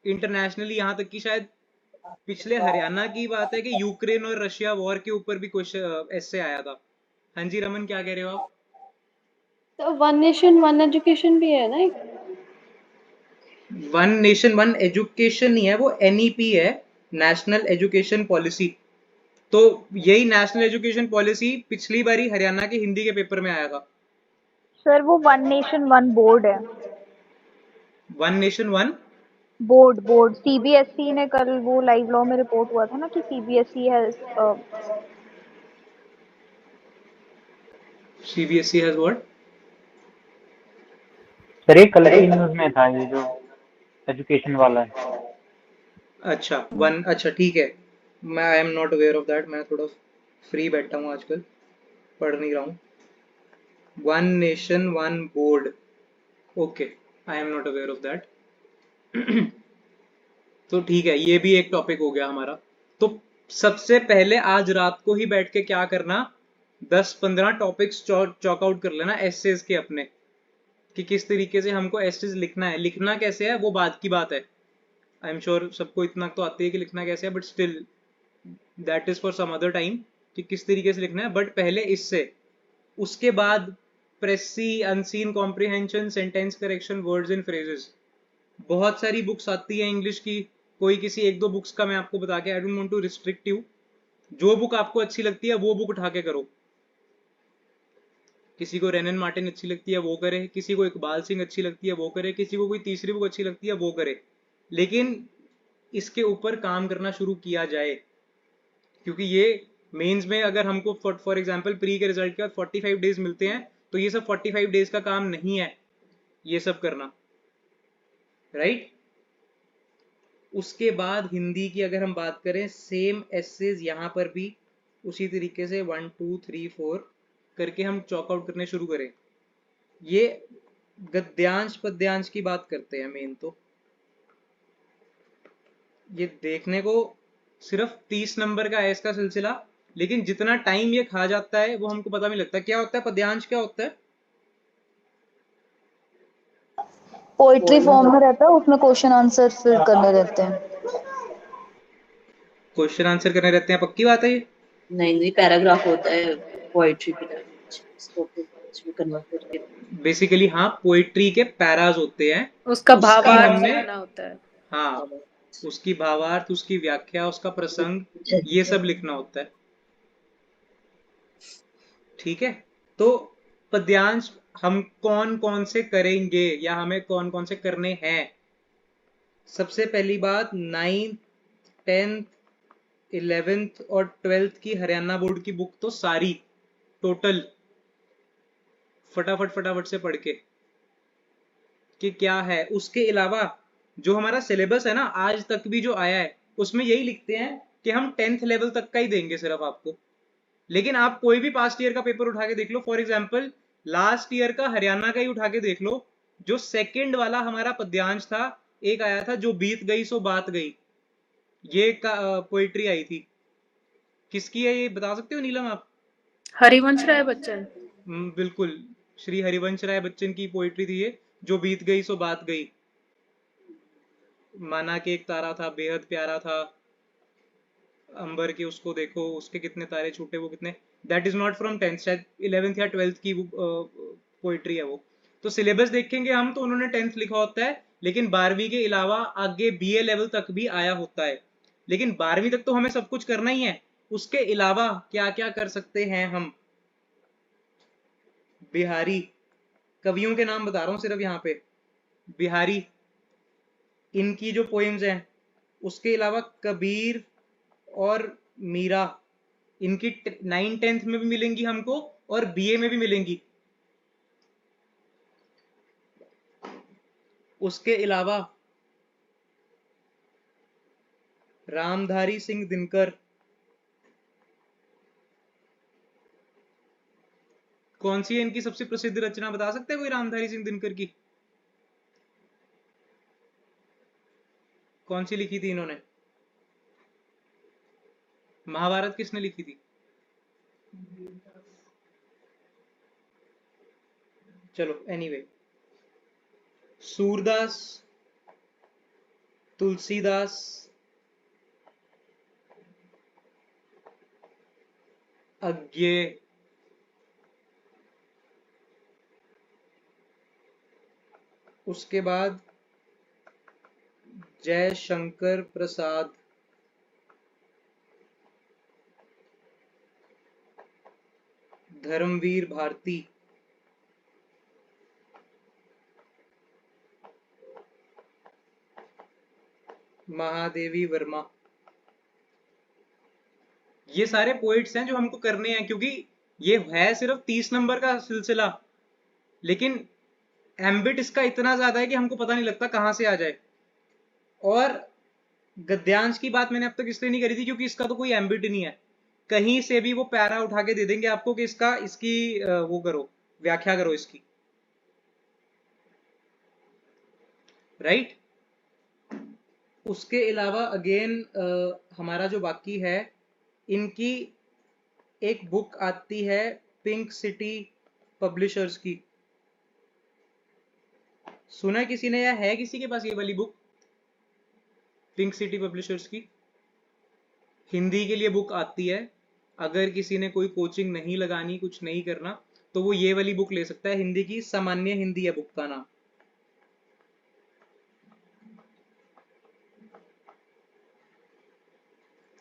इंटरनेशनली। यहां तक कि शायद पिछले हरियाणा की बात है कि यूक्रेन और रशिया वॉर के ऊपर भी क्वेश्चन ऐसे आया था। हाँ जी रमन, क्या कह रहे हो आप? तो 1 नेशन 1 एजुकेशन भी है ना एक? 1 नेशन 1 एजुकेशन नहीं है, वो NEP है, नेशनल एजुकेशन पॉलिसी। तो यही नेशनल एजुकेशन पॉलिसी पिछली बारी हरियाणा के हिंदी के पेपर में आया था। सर वो 1 नेशन 1 बोर्ड है। 1 नेशन 1 बोर्ड CBSE ने कल वो लाइव लॉ में रिपोर्ट हुआ था ना कि CBSE has CBSE has what? Sir ये कल की न्यूज में था, ये जो एजुकेशन वाला है। अच्छा अच्छा ठीक है, मैं I am not aware of that. मैं थोड़ा फ्री बैठा हूँ आजकल, पढ़ नहीं रहा हूँ। 1 nation 1 board, okay, I am not aware of that. तो ठीक है, ये भी एक टॉपिक हो गया हमारा। तो सबसे पहले आज रात को ही बैठ के क्या करना, 10-15 टॉपिक्स चॉक आउट कर लेना एसेज के अपने, कि किस तरीके से हमको एसेज लिखना है। लिखना कैसे है वो बाद की बात है, आई एम श्योर सबको इतना तो आती है कि लिखना कैसे है, but still that is for some other time कि किस तरीके से लिखना है। बट पहले इससे, उसके बाद precis, unseen comprehension, sentence correction, words and phrases. बहुत सारी बुक्स आती है इंग्लिश की, कोई किसी 1-2 बुक्स का मैं आपको बता के, I don't want to restrict you. जो बुक आपको अच्छी लगती है वो बुक उठा के करो। किसी को रेनन मार्टिन अच्छी लगती है वो करे, किसी को इकबाल सिंह अच्छी लगती है वो करे, किसी को कोई तीसरी बुक अच्छी लगती है वो करे। लेकिन इसके ऊपर काम करना शुरू किया जाए, क्योंकि ये मेंस में अगर हमको फॉर एग्जांपल प्री के रिजल्ट के बाद 45 डेज मिलते हैं, तो ये सब 45 डेज का काम नहीं है ये सब करना, राइट? उसके बाद हिंदी की अगर हम बात करें, सेम एसेज यहाँ पर भी उसी तरीके से 1 2 3 4 करके हम चॉकआउट करने शुरू करें। ये गद्यांश पद्यांश की बात करते हैं मेन, तो ये देखने को सिर्फ 30 नंबर का है इसका सिलसिला, लेकिन जितना टाइम ये खा जाता है वो हमको पता नहीं लगता। क्या होता है पद्यांश, क्या होता है? पोइट्री फॉर्म में रहता है, उसमें क्वेश्चन आंसर फिर करने रहते हैं। क्वेश्चन आंसर करने रहते हैं, पक्की बात है ये? नहीं नहीं, पैराग्राफ होता है पोएट्री की तरह, इसको फिर इसमें कन्वर्ट करके। बेसिकली हाँ, पोइट्री के पैराज होते हैं, उसका उसकी भावार्थ हमने लिखना होता है। हाँ, उसकी भावार्थ, उसकी व्याख्या, उसका प्रसंग, ये सब लिखना होता है। ठीक है, तो पद्यांश हम कौन कौन से करेंगे या हमें कौन कौन से करने हैं? सबसे पहली बात, 9th 10th 11th और 12th की हरियाणा बोर्ड की बुक तो सारी टोटल फटाफट फटाफट से पढ़ के कि क्या है। उसके अलावा जो हमारा सिलेबस है ना आज तक भी जो आया है, उसमें यही लिखते हैं कि हम 10th लेवल तक का ही देंगे सिर्फ आपको। लेकिन आप कोई भी पास्ट ईयर का पेपर उठा के देख लो, फॉर एग्जाम्पल लास्ट ईयर का हरियाणा का ही उठा के देख लो, जो सेकंड वाला हमारा पद्यांश था, एक आया था जो बीत गई सो बात गई, ये पोइट्री आई थी। किसकी है ये बता सकते हो नीलम आप? हरिवंश राय बच्चन। बिल्कुल, श्री हरिवंश राय बच्चन की पोइट्री थी ये, जो बीत गई सो बात गई। माना कि एक तारा था बेहद प्यारा था, अंबर के उसको देखो उसके कितने तारे छूटे वो कितने। That is not from 10th, शायद 11th या 12th की पोइट्री है वो। तो सिलेबस देखेंगे हम तो उन्होंने 10th लिखा होता है, लेकिन 12वीं के अलावा आगे BA लेवल तक भी आया होता है। लेकिन 12वीं तक तो हमें सब कुछ करना ही है, उसके अलावा क्या क्या कर सकते हैं हम? बिहारी कवियों के नाम बता रहा हूं सिर्फ यहाँ पे, बिहारी इनकी जो पोएम्स हैं, उसके अलावा कबीर और मीरा, इनकी 9th 10th में भी मिलेंगी हमको और BA में भी मिलेंगी। उसके अलावा रामधारी सिंह दिनकर, कौन सी है इनकी सबसे प्रसिद्ध रचना बता सकते हैं कोई रामधारी सिंह दिनकर की? कौन सी लिखी थी इन्होंने? महाभारत किसने लिखी थी? चलो एनीवे, सूरदास, तुलसीदास, अज्ञे, उसके बाद जयशंकर प्रसाद, धर्मवीर भारती, महादेवी वर्मा। ये सारे पोइट्स हैं जो हमको करने हैं, क्योंकि ये है सिर्फ 30 नंबर का सिलसिला, लेकिन एम्बिट इसका इतना ज्यादा है कि हमको पता नहीं लगता कहां से आ जाए। और गद्यांश की बात मैंने अब तक इसलिए नहीं करी थी क्योंकि इसका तो कोई एम्बिट नहीं है, कहीं से भी वो पैरा उठा के दे देंगे आपको कि इसकी वो करो, व्याख्या करो इसकी, राइट। उसके अलावा अगेन हमारा जो बाकी है, इनकी एक बुक आती है पिंक सिटी पब्लिशर्स की, सुना है किसी ने या है किसी के पास ये वाली बुक पिंक सिटी पब्लिशर्स की? हिंदी के लिए बुक आती है, अगर किसी ने कोई कोचिंग नहीं लगानी, कुछ नहीं करना, तो वो ये वाली बुक ले सकता है। हिंदी की सामान्य हिंदी है बुक का नाम।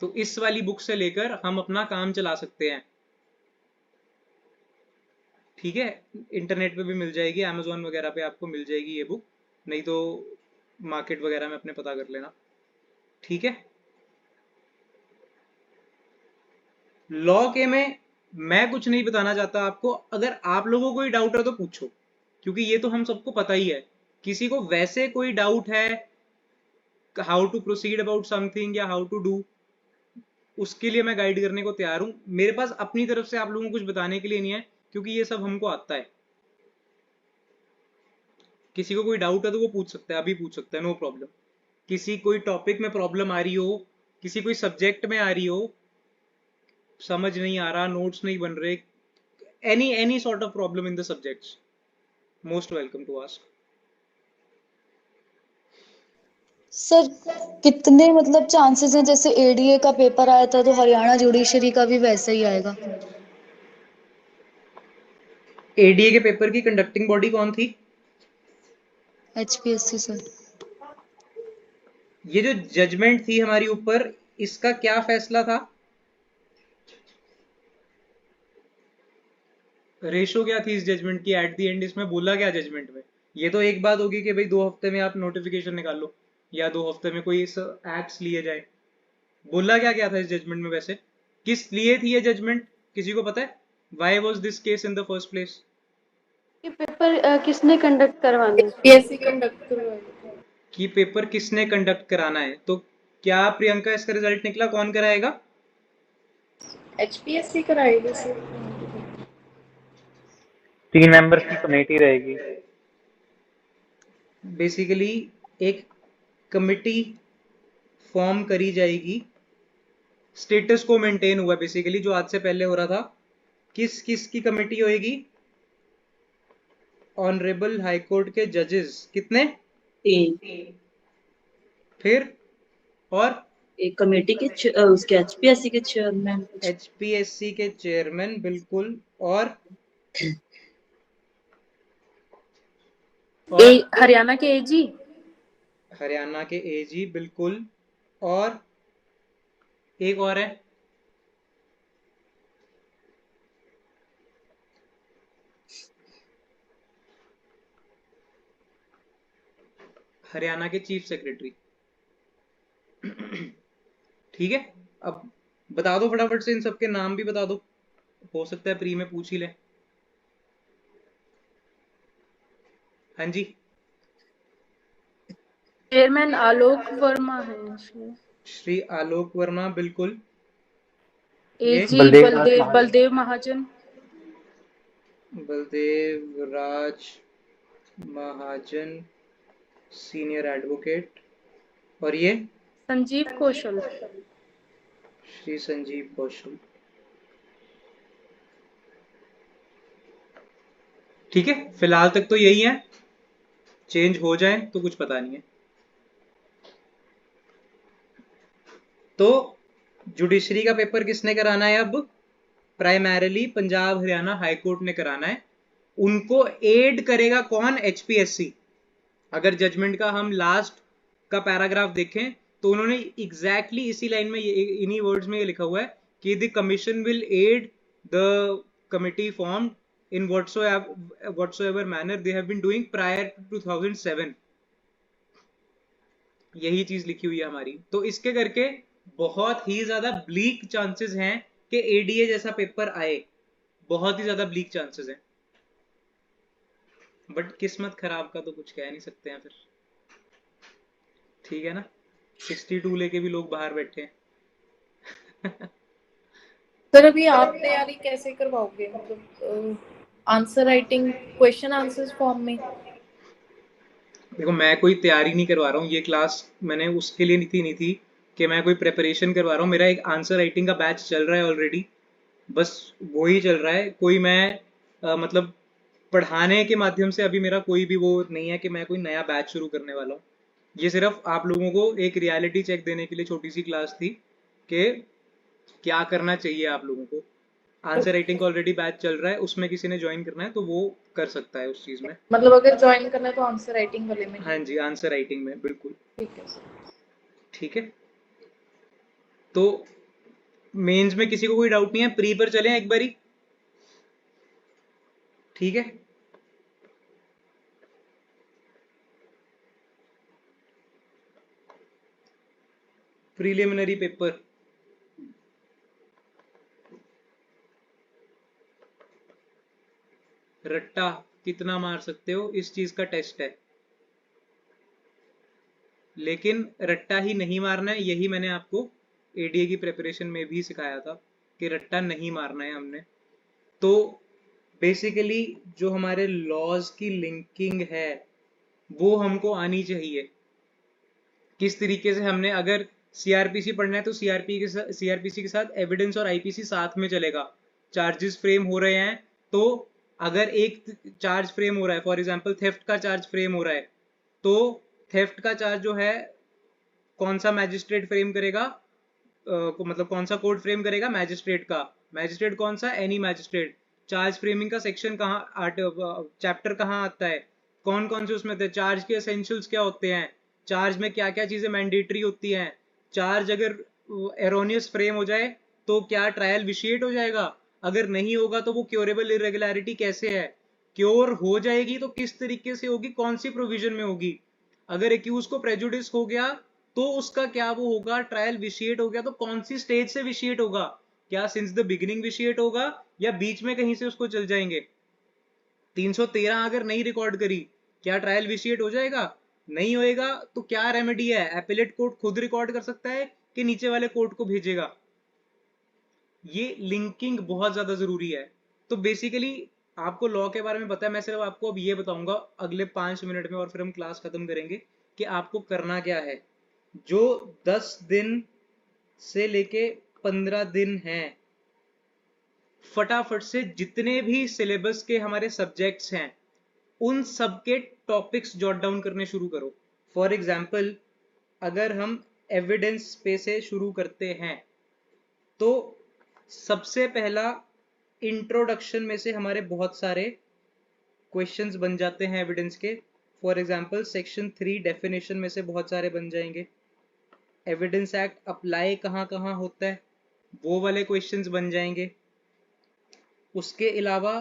तो इस वाली बुक से लेकर हम अपना काम चला सकते हैं, ठीक है। इंटरनेट पे भी मिल जाएगी, अमेजोन वगैरह पे आपको मिल जाएगी ये बुक, नहीं तो मार्केट वगैरह में अपने पता कर लेना, ठीक है। लॉ के में मैं कुछ नहीं बताना चाहता आपको, अगर आप लोगों को कोई डाउट है तो पूछो, क्योंकि ये तो हम सबको पता ही है। किसी को वैसे कोई डाउट है how to proceed about something या हाउ टू डू, उसके लिए मैं गाइड करने को तैयार हूँ। मेरे पास अपनी तरफ से आप लोगों को कुछ बताने के लिए नहीं है, क्योंकि ये सब हमको आता है। किसी को कोई डाउट है तो वो पूछ सकता है, अभी पूछ सकता है, नो प्रॉब्लम। किसी कोई टॉपिक में प्रॉब्लम आ रही हो, किसी कोई सब्जेक्ट में आ रही हो, समझ नहीं आ रहा, नोट्स नहीं बन रहे, any sort of problem in the subjects, most welcome to ask. Sir कितने मतलब चांसेस हैं, जैसे एडीए का पेपर आया था तो हरियाणा जुडिशरी का भी वैसा ही आएगा? एडीए के पेपर की कंडक्टिंग बॉडी कौन थी? HPSC sir. ये जो जजमेंट थी हमारी ऊपर, इसका क्या फैसला था? रेशो क्या थी इस जजमेंट की एट द एंड? इसमें बोला क्या जजमेंट में? ये तो एक बात होगी कि भाई 2 हफ्ते में आप नोटिफिकेशन निकाल लो, या 2 हफ्ते में कोई इस एक्ट्स लिए जाए। बोला क्या क्या था इस जजमेंट में वैसे? किस लिए थी ये जजमेंट, किसी को पता है? Why was this case in the first place? ये पेपर किसने कंडक्ट करवाना है? एचपीएससी कंडक्ट करवाएगा। कि पेपर किसने कंडक्ट कराना है, तो क्या प्रियंका इसका रिजल्ट निकला, कौन कराएगा? एचपीएससी कराएगी सर। 3 मेंबर्स की कमेटी रहेगी। बेसिकली एक कमिटी फॉर्म करी जाएगी। स्टेटस को मेंटेन हुआ बेसिकली, जो आज से पहले हो रहा था। किस किस की कमिटी होएगी? ऑनरेबल हाई कोर्ट के जजेस कितने? 3। फिर और एक कमेटी के उसके एचपीएससी के चेयरमैन। एचपीएससी के चेयरमैन, बिल्कुल। और हरियाणा के एजी। हरियाणा के एजी, बिल्कुल। और एक और है, हरियाणा के चीफ सेक्रेटरी। ठीक है, अब बता दो फटाफट से, इन सबके नाम भी बता दो, हो सकता है प्री में पूछ ही ले। हाँ जी। चेयरमैन आलोक वर्मा है इसमें। श्री आलोक वर्मा, बिल्कुल। एजी बलदेव बलदेव महाजन। बलदेव राज महाजन, सीनियर एडवोकेट। और ये संजीव कौशल। श्री संजीव कौशल। ठीक है, फिलहाल तक तो यही है, चेंज हो जाए तो कुछ पता नहीं है। तो जुडिशरी का पेपर किसने कराना है अब? Primarily Punjab Haryana high court ने कराना है। उनको एड करेगा कौन? एचपीएससी। अगर जजमेंट का हम लास्ट का पैराग्राफ देखें तो उन्होंने एग्जैक्टली इसी लाइन में, इन्हीं वर्ड्स में ये लिखा हुआ है कि the commission will aid the committee form in whatsoever manner they have been doing prior to 2007। यही चीज लिखी हुई है हमारी। तो इसके करके बहुत ही ज्यादा ब्लीक चांसेस हैं कि एडीए जैसा पेपर आए, बहुत ही ज्यादा ब्लीक चांसेस हैं। बट किस्मत खराब का तो कुछ कह नहीं सकते हैं फिर, ठीक है ना? 62 लेके भी लोग बाहर बैठे हैं। सर अभी आप तैयारी कैसे करवाओगे, मतलब answer writing question answers form में? देखो, मैं कोई तैयारी नहीं करवा रहा हूँ, ये क्लास मैंने उसके लिए नहीं थी कि मैं कोई प्रिपरेशन करवा रहा हूँ। मेरा एक आंसर राइटिंग का बैच चल रहा है ऑलरेडी, बस वो ही चल रहा है। कोई मैं मतलब पढ़ाने के माध्यम से अभी मेरा कोई भी वो नहीं है कि मैं कोई नया बैच शुरू करने वाला हूँ। ये सिर्फ आप लोगों को एक रियलिटी चेक देने के लिए छोटी सी क्लास थी कि क्या करना चाहिए आप लोगों को। आंसर राइटिंग का ऑलरेडी बैच चल रहा है, उसमें किसी ने ज्वाइन करना है तो वो कर सकता है उस चीज में। मतलब अगर ज्वाइन करना है तो आंसर राइटिंग वाले में? हाँ जी, आंसर राइटिंग में, बिल्कुल। ठीक है सर। ठीक है, तो मेंस में किसी को कोई डाउट नहीं है? प्री पर चलें एक बारी, ठीक है? प्रीलिमिनरी पेपर, रट्टा कितना मार सकते हो, इस चीज का टेस्ट है। लेकिन रट्टा ही नहीं मारना है, यही मैंने आपको एडीए की प्रिपरेशन में भी सिखाया था कि रट्टा नहीं मारना है हमने। तो बेसिकली जो हमारे लॉज की लिंकिंग है वो हमको आनी चाहिए। किस तरीके से हमने, अगर सीआरपीसी पढ़ना है तो सीआरपीसी के साथ एविडेंस और आईपीसी साथ में चलेगा। चार्जेस फ्रेम हो रहे हैं तो अगर एक चार्ज फ्रेम हो रहा है, फॉर एग्जांपल थेफ्ट का चार्ज फ्रेम हो रहा है, तो थेफ्ट का चार्ज जो है कौन सा मैजिस्ट्रेट फ्रेम करेगा, मतलब कौन सा कोर्ट फ्रेम करेगा, मैजिस्ट्रेट का। मैजिस्ट्रेट कौन सा, एनी मैजिस्ट्रेट। चार्ज फ्रेमिंग का सेक्शन कहाँ, चैप्टर कहाँ आता है, कौन कौन से उसमें थे, चार्ज के एसेंशियल्स क्या होते हैं, चार्ज में क्या क्या चीजें मैंडेटरी होती हैं, चार्ज अगर एरोनियस फ्रेम हो जाए तो क्या ट्रायल विशिएट हो जाएगा, अगर नहीं होगा तो वो क्योरेबल इरेगुलरिटी कैसे है, क्योर हो जाएगी तो किस तरीके से होगी, कौन सी प्रोविजन में होगी, अगर एक्यूज को प्रेजुडिस हो गया तो उसका क्या वो होगा, ट्रायल विशिएट हो गया तो कौन सी स्टेज से विशिएट होगा, क्या सिंस द बिगिनिंग विशिएट होगा या बीच में कहीं से उसको चल जाएंगे। 313 अगर नहीं रिकॉर्ड करी, क्या ट्रायल विशिएट हो जाएगा, नहीं होएगा तो क्या रेमेडी है, एपेलेट कोर्ट खुद रिकॉर्ड कर सकता है कि नीचे वाले कोर्ट को भेजेगा। ये लिंकिंग बहुत ज्यादा जरूरी है। तो बेसिकली आपको लॉ के बारे में पता है, मैं सिर्फ आपको अब ये बताऊंगा अगले 5 मिनट में और फिर हम क्लास खत्म करेंगे कि आपको करना क्या है। जो 10 दिन से लेके 15 दिन हैं, फटाफट से जितने भी सिलेबस के हमारे सब्जेक्ट्स हैं उन सब के टॉपिक्स जॉट डाउन करने शुरू करो। फॉर एग्जाम्पल अगर हम एविडेंस पे से शुरू करते हैं तो सबसे पहला इंट्रोडक्शन में से हमारे बहुत सारे क्वेश्चंस बन जाते हैं एविडेंस के। फॉर एग्जाम्पल सेक्शन 3 डेफिनेशन में से बहुत सारे बन जाएंगे। एविडेंस एक्ट अप्लाई कहाँ कहाँ होता है वो वाले क्वेश्चंस बन जाएंगे। उसके अलावा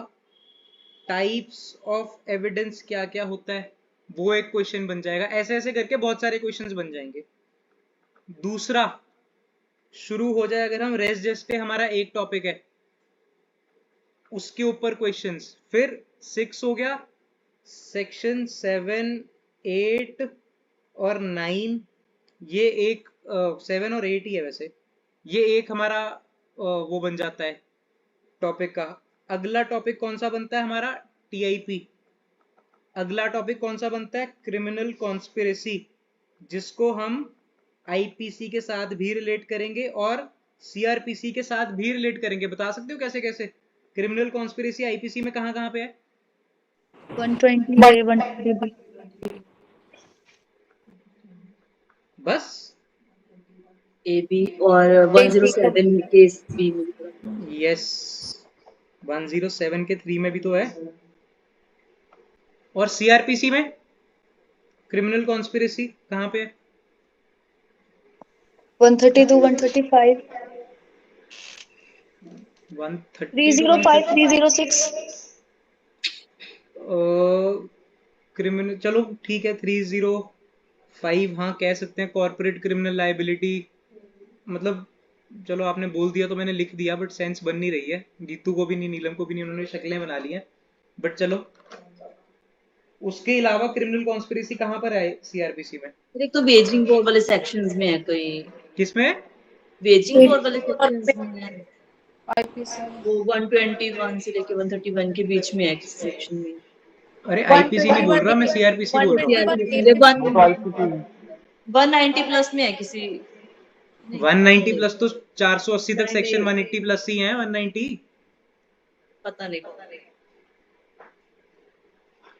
टाइप्स ऑफ एविडेंस क्या क्या होता है वो एक क्वेश्चन बन जाएगा। ऐसे ऐसे करके बहुत सारे क्वेश्चंस बन जाएंगे। दूसरा शुरू हो जाए, अगर हम रेस जस्ट हमारा एक टॉपिक है उसके ऊपर क्वेश्चंस, फिर 6 हो गया, सेक्शन 7, 8 और 9, ये एक 7 और 8 ही है वैसे, ये एक हमारा वो बन जाता है टॉपिक का। अगला टॉपिक कौन सा बनता है हमारा, टीआईपी। अगला टॉपिक कौन सा बनता है, क्रिमिनल कॉन्स्पिरेसी, जिसको हम आईपीसी के साथ भी रिलेट करेंगे और सीआरपीसी के साथ भी रिलेट करेंगे। बता सकते हो कैसे कैसे? क्रिमिनल कॉन्स्पिरेसी आईपीसी में कहाँ कहाँ पे है? 120A 120B। बस ए बी और 107 केस बी में। यस, 107 के 3 में भी तो है। और सीआरपीसी में क्रिमिनल कॉन्स्पिरेसी कहाँ पे है? 132 135 130 305 306। क्रिमिनल, चलो ठीक है 305, हाँ कह सकते हैं। कॉर्पोरेट क्रिमिनल लायबिलिटी, मतलब चलो आपने बोल दिया तो मैंने लिख दिया, बट सेंस बन नहीं रही है। गीतू को भी नहीं, नीलम को भी नहीं, उन्होंने शक्लें बना ली हैं, बट चलो। उसके अलावा क्रिमिनल कॉन्स्पिरेसी कहाँ पर है सीआरपीसी में? एक तो वेजिंग वॉर वाले सेक्शंस में है कोई। किसमें? वेजिंग वॉर वाले सेक्शंस में है। आईपीसी वो 121 से लेके 131 के बीच में है किसी सेक्शन में। अरे आईपीसी नहीं बोल रहा मैं, सीआरपीसी बोल रहा हूँ। 190 प्लस में है किसी। 190 प्लस तो 480 तक सेक्शन 180 प्लस ही है। 190 पता नहीं।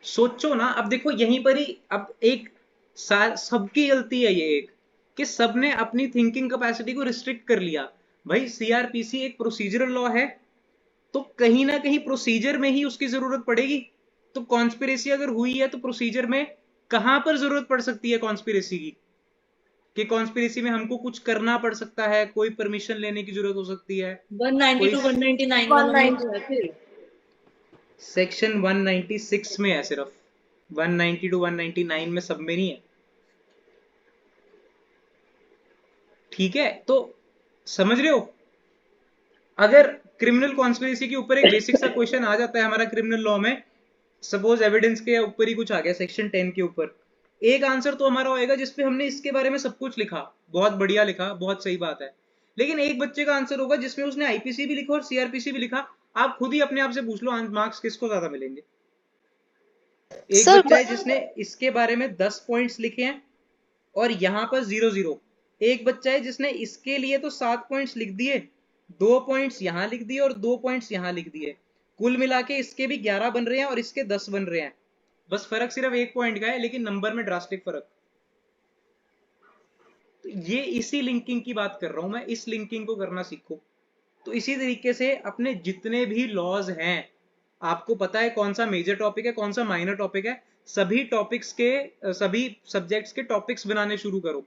सोचो ना, अब देखो यहीं पर ही अब एक सबकी गलती है ये एक, कि सबने अपनी थिंकिंग कैपेसिटी को रिस्ट्रिक्ट कर लिया। भाई सीआरपीसी एक प्रोसीजरल लॉ है तो कहीं ना कहीं प्रोसीजर में ही उसकी जरूरत पड़ेगी। तो कॉन्स्पिरेसी अगर हुई है तो प्रोसीजर में कहां पर जरूरत पड़ सकती है कॉन्स्पिरेसी की, कि कॉन्स्पिरेसी में हमको कुछ करना पड़ सकता है, कोई परमिशन लेने की जरूरत हो सकती है। 190 to 199 फिर सेक्शन 196 में है सिर्फ, 190 to 199 में सब में नहीं है। ठीक है, तो समझ रहे हो? अगर क्रिमिनल कॉन्स्पिरेसी के ऊपर एक बेसिक सा क्वेश्चन आ जाता है हमारा क्रिमिनल लॉ में, सपोज एविडेंस के ऊपर ही कुछ आ गया सेक्शन 10 के ऊपर, एक आंसर तो हमारा होएगा जिसपे हमने इसके बारे में सब कुछ लिखा, बहुत बढ़िया लिखा, बहुत सही बात है। लेकिन एक बच्चे का आंसर होगा जिसमें उसने आईपीसी भी लिखा और सीआरपीसी भी लिखा। आप खुद ही अपने आप से पूछ लो मार्क्स किसको ज्यादा मिलेंगे। एक सर बच्चा है जिसने इसके बारे में 10 पॉइंट्स लिखे हैं और यहाँ पर 0 0। एक बच्चा है जिसने इसके लिए तो 7 पॉइंट्स लिख दिए, 2 पॉइंट्स यहाँ लिख दिए और 2 पॉइंट्स यहाँ लिख दिए। कुल मिला के इसके भी 11 बन रहे हैं और इसके 10 बन रहे हैं। बस फर्क सिर्फ 1 पॉइंट का है, लेकिन नंबर में ड्रास्टिक फर्क। तो ये इसी लिंकिंग की बात कर रहा हूं मैं, इस लिंकिंग को करना सीखो। तो इसी तरीके से अपने जितने भी लॉज हैं, आपको पता है कौन सा मेजर टॉपिक है, कौन सा माइनर टॉपिक है, सभी टॉपिक्स के सभी सब्जेक्ट्स के टॉपिक्स बनाने शुरू करो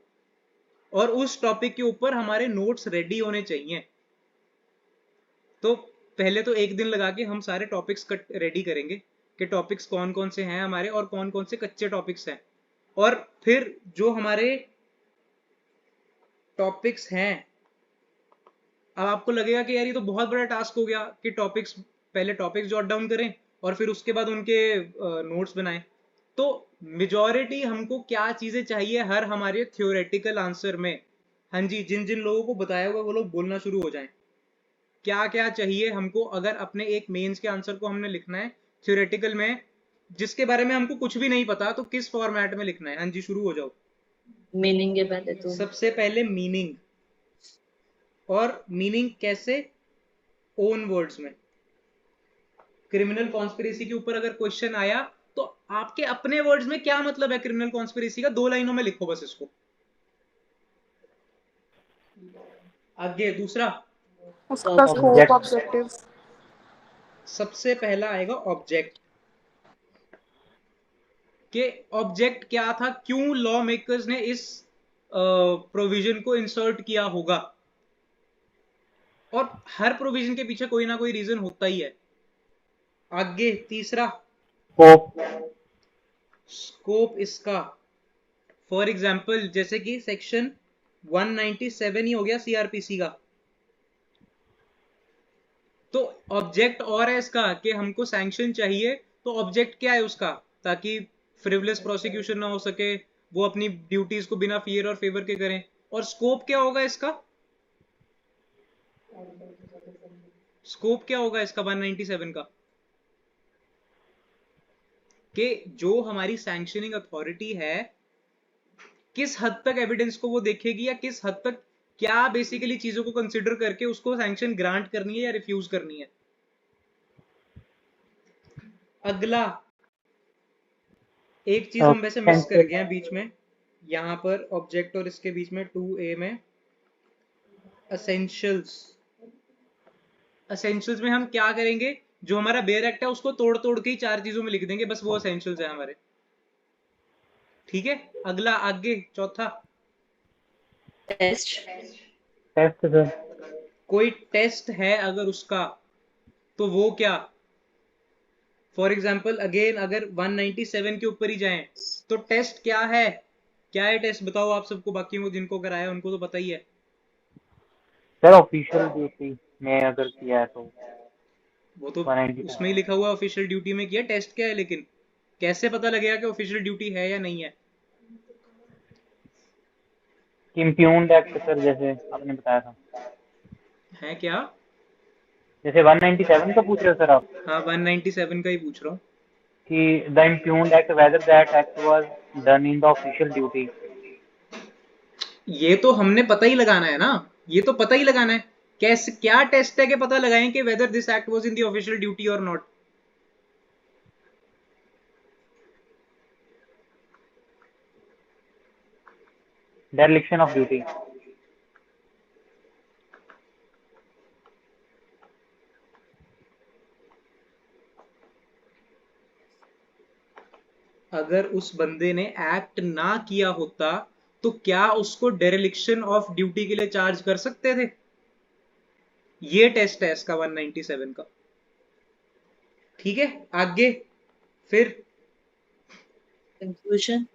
और उस टॉपिक के ऊपर हमारे नोट्स रेडी होने चाहिए। तो पहले तो एक दिन लगा के हम सारे टॉपिक्स रेडी करेंगे कि टॉपिक्स कौन कौन से हैं हमारे और कौन कौन से कच्चे टॉपिक्स हैं। और फिर जो हमारे टॉपिक्स हैं, अब आपको लगेगा कि यार ये तो बहुत बड़ा टास्क हो गया कि पहले टॉपिक्स जॉट डाउन करें और फिर उसके बाद उनके नोट्स बनाएं। तो मेजॉरिटी हमको क्या चीजें चाहिए हर हमारे थ्योरेटिकल आंसर में। हाँ जी, जिन जिन लोगों को बताया हुआ वो लोग बोलना शुरू हो जाएं। क्या क्या चाहिए हमको अगर अपने एक मेंस के आंसर को हमने लिखना है थ्योरेटिकल में, जिसके बारे में हमको कुछ भी नहीं पता, तो किस फॉर्मेट में लिखना है। हाँ जी, शुरू हो जाओ। मीनिंग है पहले तो। सबसे पहले मीनिंग, और मीनिंग कैसे? ओन वर्ड्स में। क्रिमिनल कॉन्स्पिरेसी के ऊपर अगर क्वेश्चन आया तो आपके अपने वर्ड्स में क्या मतलब है क्रिमिनल कॉन्स्पिरेसी का, 2 लाइनों में लिखो बस इसको। आगे दूसरा, उसका स्कोप, ऑब्जेक्टिव। सबसे पहला आएगा ऑब्जेक्ट, कि ऑब्जेक्ट क्या था, क्यों लॉ मेकर्स ने इस प्रोविजन को इंसर्ट किया होगा। और हर प्रोविजन के पीछे कोई ना कोई रीजन होता ही है। आगे तीसरा, स्कोप इसका। फॉर एग्जाम्पल जैसे कि सेक्शन 197 ही हो गया सीआरपीसी का, तो ऑब्जेक्ट और है इसका कि हमको सैंक्शन चाहिए, तो ऑब्जेक्ट क्या है उसका, ताकि फ्रिवलेस प्रोसिक्यूशन ना हो सके, वो अपनी ड्यूटीज को बिना फियर और फेवर के करें। और स्कोप क्या होगा इसका, स्कोप क्या होगा इसका 197 का, कि जो हमारी सैंक्शनिंग अथॉरिटी है किस हद तक एविडेंस को वो देखेगी, या किस हद तक क्या बेसिकली चीजों को कंसिडर करके उसको सैंक्शन ग्रांट करनी है या रिफ्यूज करनी है। अगला एक चीज हम वैसे मिस कर गए हैं बीच में, यहां पर ऑब्जेक्ट और इसके बीच में 2A में असेंशियल्स। असेंशियल्स में हम क्या करेंगे, जो हमारा बेयर एक्ट है उसको तोड़ तोड़ के ही 4 चीजों में लिख देंगे, बस वो असेंशियल्स है हमारे। ठीक है, अगला आगे चौथा, टेस्ट। Test sir. कोई टेस्ट है अगर उसका, तो वो क्या, फॉर एग्जाम्पल अगेन अगर 197 के ऊपर ही जाएं तो टेस्ट क्या है, क्या है टेस्ट बताओ आप सबको, बाकी वो जिनको कराया उनको तो पता ही है। सर ऑफिशियल ड्यूटी में अगर किया है तो वो तो 197 उसमें ही लिखा हुआ ऑफिशियल ड्यूटी में किया, टेस्ट क्या है, लेकिन कैसे पता लगेगा कि ऑफिशियल ड्यूटी है या नहीं है। इम्प्यून्ड एक्ट सर, जैसे आपने बताया था। है क्या, जैसे 197 का पूछ रहे हो सर आप? हाँ 197 का ही पूछ रहा हूँ कि the इम्प्यून्ड act whether that act was done in the official duty. ये तो हमने पता ही लगाना है ना, ये तो पता ही लगाना है। कैसे, क्या टेस्ट है कि पता लगाएं कि whether this act was in the official duty और नॉट। Dereliction of duty. अगर उस बंदे ने एक्ट ना किया होता तो क्या उसको डेरिलिक्शन ऑफ ड्यूटी के लिए चार्ज कर सकते थे। ये टेस्ट है इसका 197 का। ठीक है, आगे फिर कंक्लूजन।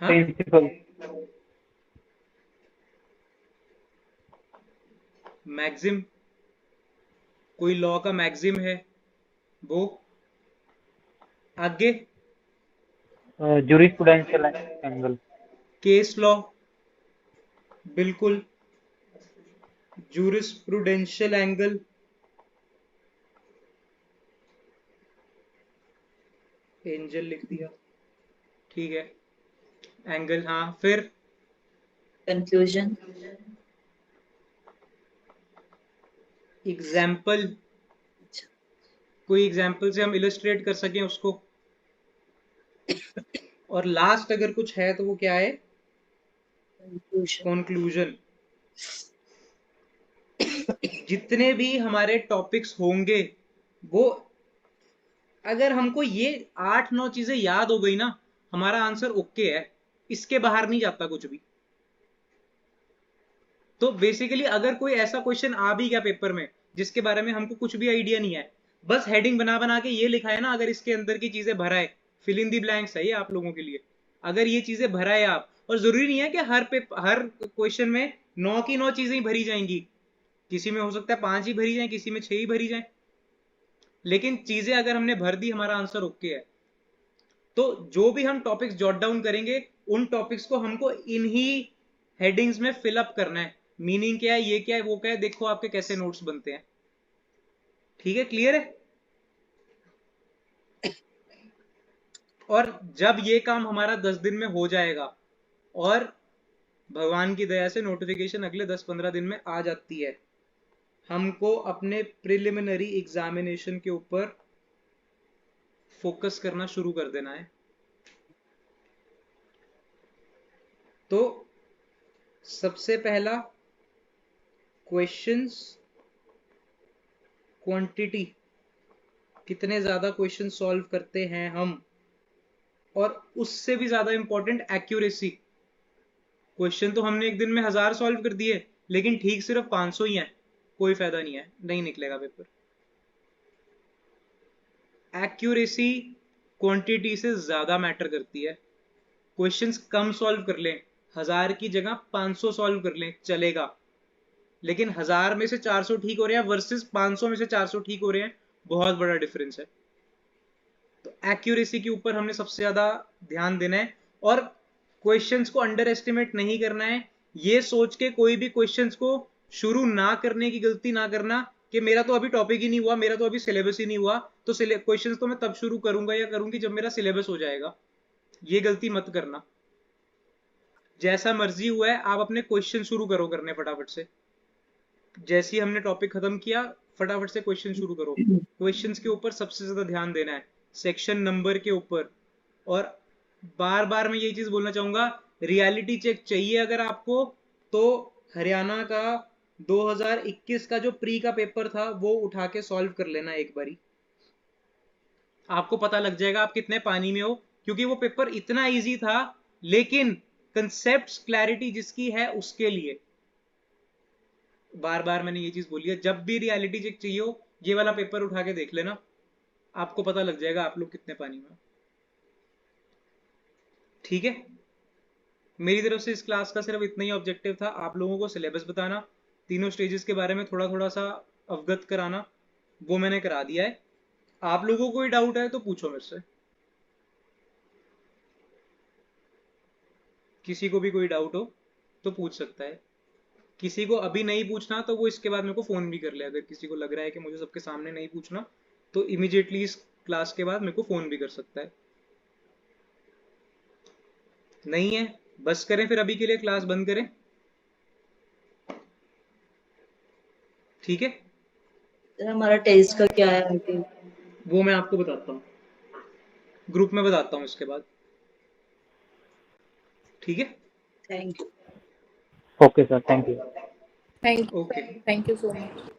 हाँ, प्रिंसिपल। मैक्सिम, कोई लॉ का मैक्सिम है वो। आगे jurisprudential angle. केस लॉ, बिल्कुल। जूरिस्प्रूडेंशियल एंगल, एंजल लिख दिया, ठीक है। एंगल, हाँ, फिर कंक्लूजन, एग्जाम्पल, कोई एग्जाम्पल से हम इलस्ट्रेट कर सकें उसको। और लास्ट अगर कुछ है तो वो क्या है? कंक्लूजन। जितने भी हमारे टॉपिक्स होंगे वो, अगर हमको ये 8-9 चीजें याद हो गई ना, हमारा आंसर ओके है, इसके बाहर नहीं जाता कुछ भी। तो बेसिकली अगर कोई ऐसा क्वेश्चन आ भी गया पेपर में जिसके बारे में हमको कुछ भी आइडिया नहीं है, बस हेडिंग बना बना के ये लिखा है ना, अगर इसके अंदर की चीजें भरा है, फिल इन दी ब्लैंक्स है ये आप लोगों के लिए। अगर ये चीजें भरा है आप, और जरूरी नहीं है कि हर क्वेश्चन में 9 की 9 चीजें ही भरी जाएंगी, किसी में हो सकता है 5 ही भरी जाए, किसी में 6 ही भरी जाए, लेकिन चीजें अगर हमने भर दी हमारा आंसर ओके है। तो जो भी हम टॉपिक्स जॉट डाउन करेंगे उन टॉपिक्स को हमको इन्हीं हेडिंग्स में फिल अप करना है। मीनिंग क्या है, ये क्या है, वो क्या है, देखो आपके कैसे नोट्स बनते हैं। ठीक है, क्लियर है? और जब ये काम हमारा 10 दिन में हो जाएगा और भगवान की दया से नोटिफिकेशन अगले 10-15 दिन में आ जाती है, हमको अपने प्रिलिमिनरी एग्जामिनेशन के ऊपर फोकस करना शुरू कर देना है। तो सबसे पहला क्वेश्चंस क्वांटिटी, कितने ज्यादा क्वेश्चन सॉल्व करते हैं हम, और उससे भी ज्यादा इंपॉर्टेंट एक्यूरेसी। क्वेश्चन तो हमने एक दिन में 1000 सॉल्व कर दिए, लेकिन ठीक सिर्फ 500 ही है, कोई फायदा नहीं है, नहीं निकलेगा पेपर। एक्यूरेसी क्वांटिटी से ज्यादा मैटर करती है। क्वेश्चंस कम सॉल्व कर लें, 1000 की जगह 500 सॉल्व कर लें, चलेगा, लेकिन 1000 में से 400 ठीक हो रहे हैं वर्सेस 500 में से 400 ठीक हो रहे हैं, बहुत बड़ा डिफरेंस है। तो एक्यूरेसी के ऊपर हमने सबसे ज्यादा ध्यान देना है, और क्वेश्चंस को अंडर एस्टिमेट नहीं करना है। ये सोच के कोई भी क्वेश्चंस को शुरू ना करने की गलती ना करना कि मेरा तो अभी टॉपिक ही नहीं हुआ, मेरा तो अभी सिलेबस ही नहीं हुआ, तो क्वेश्चंस तो मैं तब शुरू करूंगा या करूंगी जब मेरा सिलेबस हो जाएगा। ये गलती मत करना। जैसा मर्जी हुआ है, आप अपने क्वेश्चन शुरू करो करने फटाफट से। जैसे ही हमने टॉपिक खत्म किया, फटाफट से क्वेश्चन शुरू करो। क्वेश्चंस के ऊपर सबसे ज्यादा ध्यान देना है, सेक्शन नंबर के ऊपर। और बार बार मैं यही चीज बोलना चाहूंगा, रियलिटी चेक चाहिए अगर आपको, तो हरियाणा का 2021 का जो प्री का पेपर था वो उठा के सॉल्व कर लेना एक बारी, आपको पता लग जाएगा आप कितने पानी में हो। क्योंकि वो पेपर इतना इजी था, लेकिन कंसेप्ट्स क्लैरिटी जिसकी है उसके लिए, बार बार मैंने ये चीज बोली है, जब भी रियलिटी चेक चाहिए हो ये वाला पेपर उठा के देख लेना, आपको पता लग जाएगा आप लोग कितने पानी में हो। ठीक है, मेरी तरफ से इस क्लास का सिर्फ इतना ही ऑब्जेक्टिव था, आप लोगों को सिलेबस बताना, तीनों स्टेजेस के बारे में थोड़ा थोड़ा सा अवगत कराना, वो मैंने करा दिया है। आप लोगों को कोई डाउट है तो पूछो मेरे से, किसी को भी कोई डाउट हो तो पूछ सकता है। किसी को अभी नहीं पूछना तो वो इसके बाद मेरे को फोन भी कर ले। अगर किसी को लग रहा है कि मुझे सबके सामने नहीं पूछना, तो इमीडिएटली इस क्लास के बाद मेरे को फोन भी कर सकता है। नहीं है, बस करें फिर, अभी के लिए क्लास बंद करें। ठीक है, हमारा टेस्ट का क्या है आगे? वो मैं आपको बताता हूँ, ग्रुप में बताता हूँ इसके बाद। ठीक है, thank you. Okay, sir. Thank you. Thank okay. you so much.